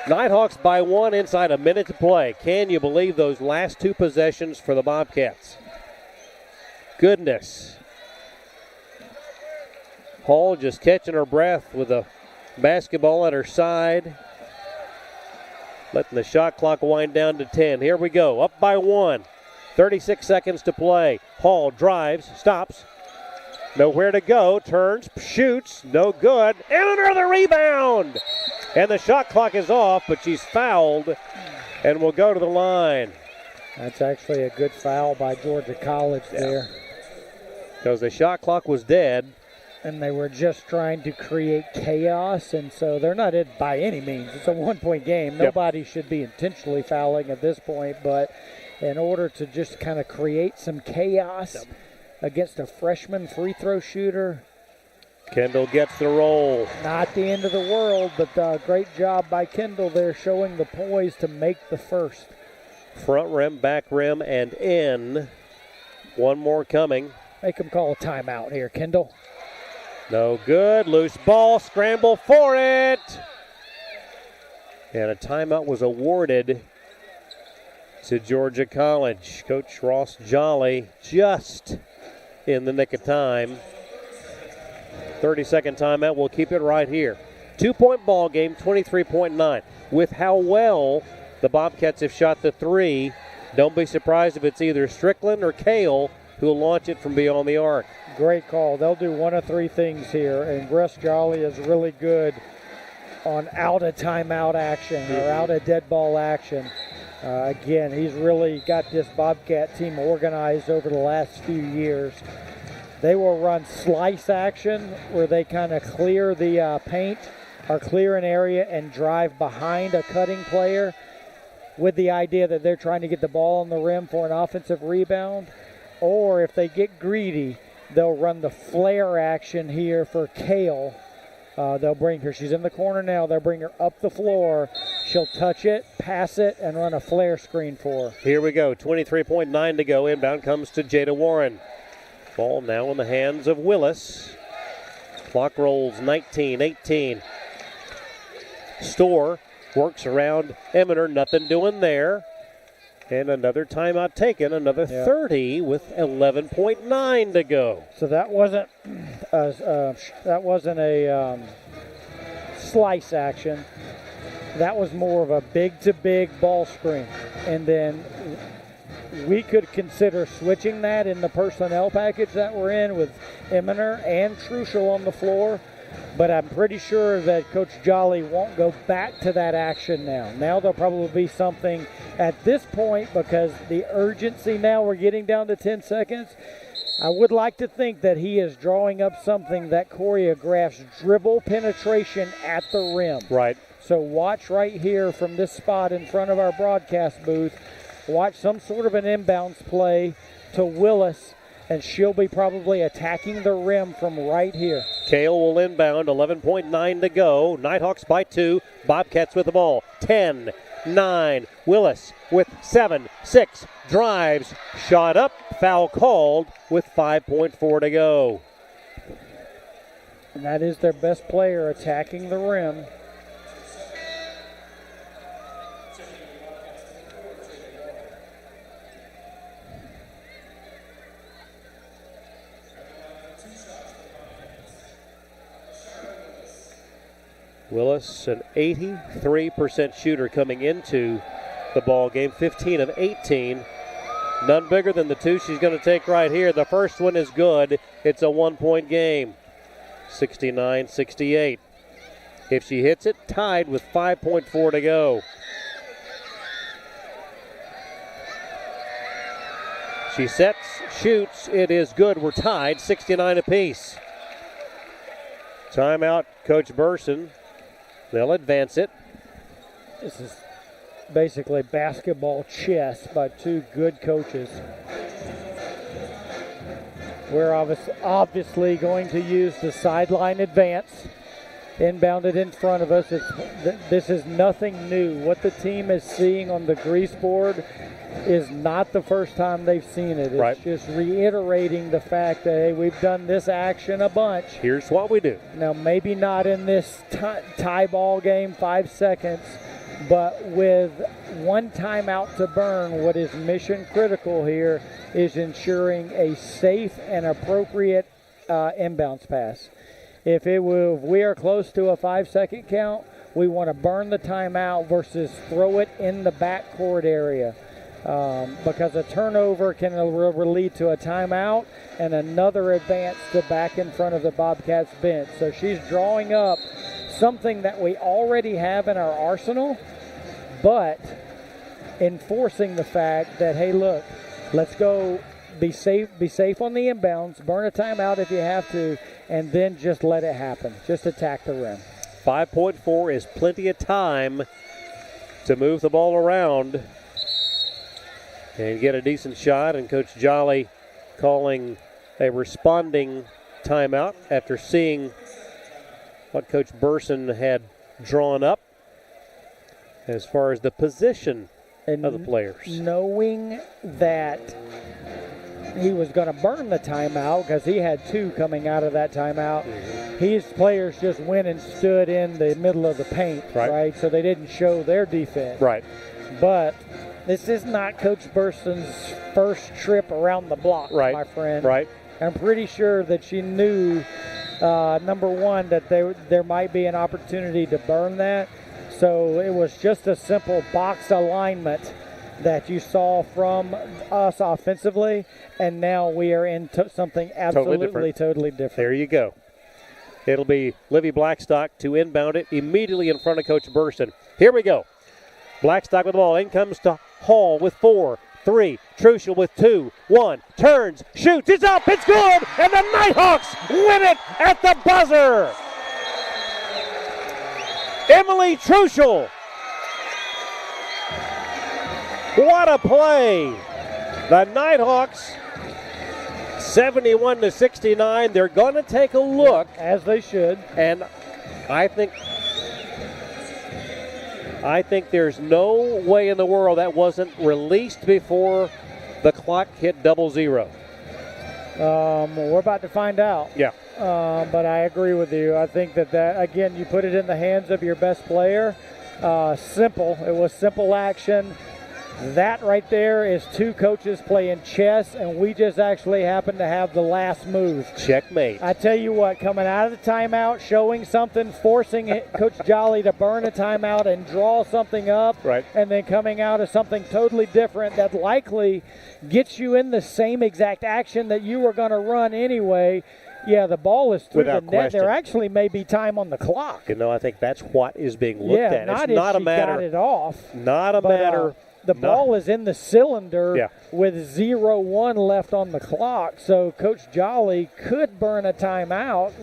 Nighthawks by 1 inside a minute to play. Can you believe those last 2 possessions for the Bobcats? Goodness. Hall just catching her breath with a basketball at her side. Letting the shot clock wind down to 10. Here we go, up by 1. 36 seconds to play. Hall drives, stops. Nowhere to go, turns, shoots, no good, and another rebound! And the shot clock is off, but she's fouled and will go to the line. That's actually a good foul by Georgia College there. Because the shot clock was dead. And they were just trying to create chaos, and so they're not in by any means. It's a one-point game. Nobody should be intentionally fouling at this point, but in order to just kind of create some chaos against a freshman free throw shooter. Kendall gets the roll. Not the end of the world, but great job by Kendall there showing the poise to make the first. Front rim, back rim, and in. One more coming. Make him call a timeout here, Kendall. No good. Loose ball. Scramble for it. And a timeout was awarded to Georgia College. Coach Ross Jolly just in the nick of time. 30-second timeout. We'll keep it right here. 2-point ball game, 23.9. With how well the Bobcats have shot the three, don't be surprised if it's either Strickland or Kale who will launch it from beyond the arc. Great call. They'll do one of three things here, and Russ Jolly is really good on out of timeout action or out of dead ball action. Again, he's really got this Bobcat team organized over the last few years. They will run slice action where they kind of clear the paint or clear an area and drive behind a cutting player with the idea that they're trying to get the ball on the rim for an offensive rebound. Or if they get greedy, they'll run the flare action here for Kale. They'll bring her. She's in the corner now. They'll bring her up the floor. She'll touch it, pass it, and run a flare screen for her. Here we go. 23.9 to go. Inbound comes to Jada Warren. Ball now in the hands of Willis. Clock rolls 19-18. Storr works around Eminer. Nothing doing there. And another timeout taken, another 30 with 11.9 to go. So that wasn't a slice action. That was more of a big-to-big ball screen. And then we could consider switching that in the personnel package that we're in with Eminer and Truschel on the floor. But I'm pretty sure that Coach Jolly won't go back to that action now. Now there'll probably be something at this point because the urgency now, we're getting down to 10 seconds. I would like to think that he is drawing up something that choreographs dribble penetration at the rim. Right. So watch right here from this spot in front of our broadcast booth. Watch some sort of an inbounds play to Willis, and she'll be probably attacking the rim from right here. Kale will inbound, 11.9 to go. Nighthawks by 2. Bobcats with the ball. 10, 9. Willis with 7, 6. Drives. Shot up. Foul called with 5.4 to go. And that is their best player attacking the rim. Willis, an 83% shooter coming into the ball game, 15 of 18. None bigger than the two she's going to take right here. The first one is good. It's a 1-point game, 69-68. If she hits it, tied with 5.4 to go. She sets, shoots, it is good. We're tied, 69 apiece. Timeout, Coach Burson. They'll advance it. This is basically basketball chess by two good coaches. We're obviously going to use the sideline advance. Inbounded in front of us. This is nothing new. What the team is seeing on the grease board is not the first time they've seen it. It's just reiterating the fact that, hey, we've done this action a bunch. Here's what we do. Now, maybe not in this tie ball game, 5 seconds, but with one timeout to burn, what is mission critical here is ensuring a safe and appropriate inbounds pass. If we are close to a 5-second count, we want to burn the timeout versus throw it in the backcourt area. Because a turnover can lead to a timeout and another advance to back in front of the Bobcats bench. So she's drawing up something that we already have in our arsenal, but enforcing the fact that, hey, look, let's go be safe on the inbounds, burn a timeout if you have to, and then just let it happen. Just attack the rim. 5.4 is plenty of time to move the ball around and get a decent shot, and Coach Jolly calling a responding timeout after seeing what Coach Burson had drawn up as far as the position of the players. Knowing that he was going to burn the timeout because he had 2 coming out of that timeout, his players just went and stood in the middle of the paint, right? So they didn't show their defense. Right. But this is not Coach Burson's first trip around the block, my friend. Right. I'm pretty sure that she knew, number one, that there might be an opportunity to burn that. So it was just a simple box alignment that you saw from us offensively, and now we are into something absolutely totally different. There you go. It'll be Livy Blackstock to inbound it immediately in front of Coach Burson. Here we go. Blackstock with the ball. In comes to Hall with 4, 3. Truschel with 2, 1. Turns, shoots, it's up, it's good, and the Nighthawks win it at the buzzer. Emily Truschel. What a play. The Nighthawks 71-69. They're going to take a look. As they should. And I think there's no way in the world that wasn't released before the clock hit 00. We're about to find out. Yeah. But I agree with you. I think that again, you put it in the hands of your best player. Simple. It was simple action. That right there is 2 coaches playing chess, and we just actually happen to have the last move. Checkmate. I tell you what, coming out of the timeout, showing something, forcing Coach Jolly to burn a timeout and draw something up, and then coming out of something totally different that likely gets you in the same exact action that you were going to run anyway. Yeah, the ball is through Without the net. question. There actually may be time on the clock. You know, I think that's what is being looked at. Not it's not if a matter. Got it off. Not a matter. The ball is in the cylinder with 0-1 left on the clock, so Coach Jolly could burn a timeout,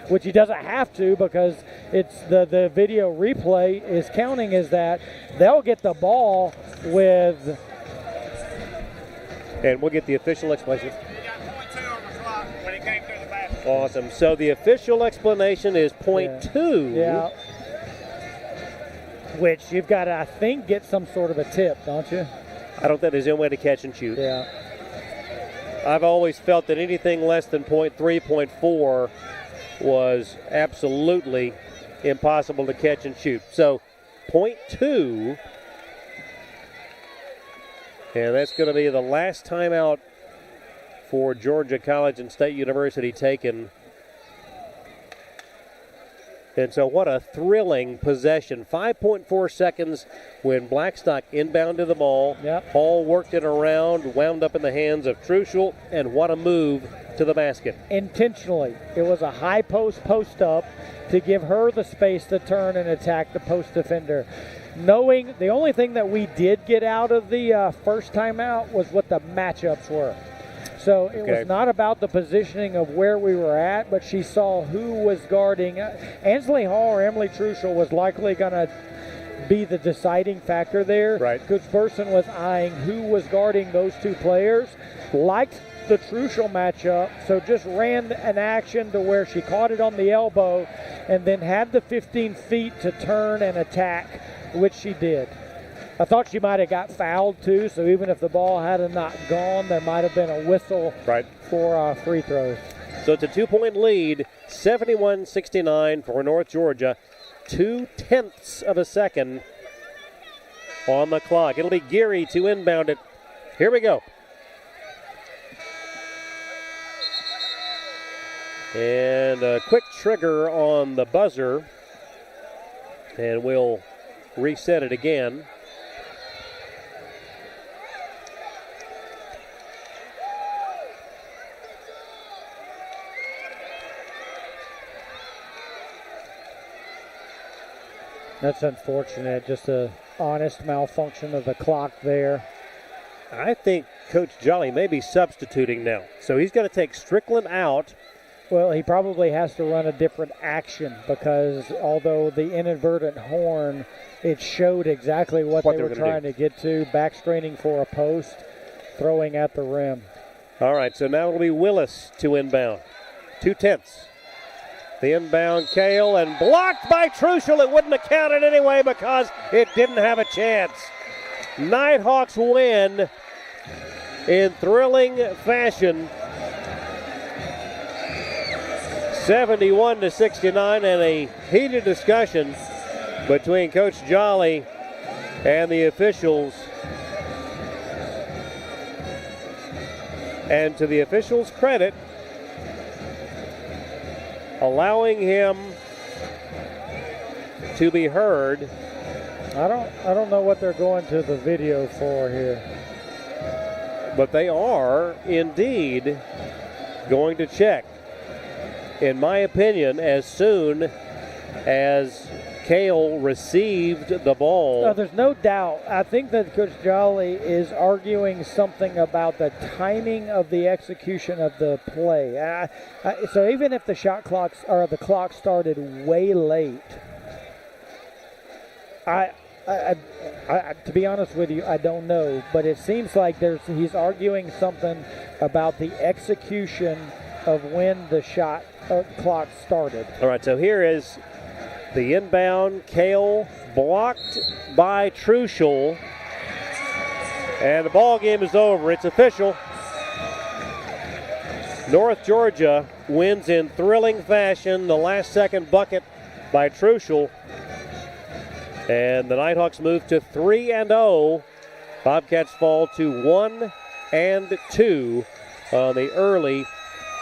which he doesn't have to because it's the video replay is counting as that. They'll get the ball with. And we'll get the official explanation. Awesome. So the official explanation is .2. Yeah. Which you've got to, I think, get some sort of a tip, don't you? I don't think there's any way to catch and shoot. Yeah. I've always felt that anything less than .3, .4 was absolutely impossible to catch and shoot. So .2, and that's going to be the last timeout for Georgia College and State University taken. And so what a thrilling possession. 5.4 seconds when Blackstock inbounded the ball. Yep. Hall worked it around, wound up in the hands of Truschel, and what a move to the basket. Intentionally. It was a high post up to give her the space to turn and attack the post defender. Knowing the only thing that we did get out of the first timeout was what the matchups were. So it was not about the positioning of where we were at, but she saw who was guarding. Ansley Hall or Emily Truschel was likely going to be the deciding factor there. Right. Coach Burson was eyeing who was guarding those 2 players, liked the Truschel matchup, so just ran an action to where she caught it on the elbow and then had the 15 feet to turn and attack, which she did. I thought she might have got fouled too, so even if the ball had not gone, there might have been a whistle for free throws. So it's a 2-point lead, 71-69 for North Georgia. 0.2 of a second on the clock. It'll be Geary to inbound it. Here we go. And a quick trigger on the buzzer. And we'll reset it again. That's unfortunate. Just a honest malfunction of the clock there. I think Coach Jolly may be substituting now. So he's going to take Strickland out. Well, he probably has to run a different action because although the inadvertent horn, it showed exactly what they were trying to get to. Back straining for a post, throwing at the rim. All right, so now it'll be Willis to inbound. 2/10. The inbound, Kale, and blocked by Truschel. It wouldn't have counted anyway because it didn't have a chance. Nighthawks win in thrilling fashion, 71-69, and a heated discussion between Coach Jolly and the officials. And to the officials' credit, allowing him to be heard. I don't know what they're going to the video for here. But they are indeed going to check. In my opinion, as soon as Kale received the ball. No, there's no doubt. I think that Coach Jolly is arguing something about the timing of the execution of the play. So even if the shot clocks or the clock started way late, to be honest with you, I don't know. But it seems like he's arguing something about the execution of when the shot clock started. All right, so here is the inbound. Kale blocked by Truschel. And the ball game is over. It's official. North Georgia wins in thrilling fashion. The last second bucket by Truschel. And the Nighthawks move to 3-0. Bobcats fall to 1-2 on the early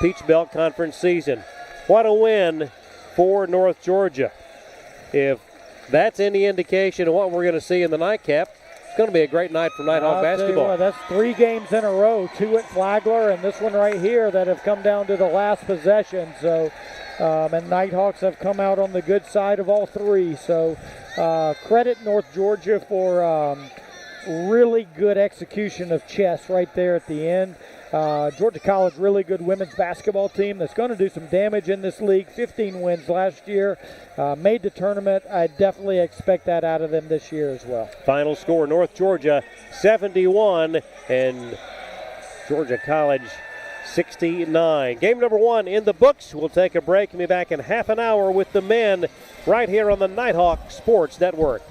Peach Belt Conference season. What a win for North Georgia. If that's any indication of what we're going to see in the nightcap, it's going to be a great night for Nighthawk basketball. What, that's 3 games in a row, 2 at Flagler and this one right here that have come down to the last possession. So, and Nighthawks have come out on the good side of all 3. So credit North Georgia for really good execution of chess right there at the end. Georgia College, really good women's basketball team that's going to do some damage in this league. 15 wins last year, made the tournament. I definitely expect that out of them this year as well. Final score, North Georgia 71 and Georgia College 69. Game number 1 in the books. We'll take a break and be back in half an hour with the men right here on the Nighthawk Sports Network.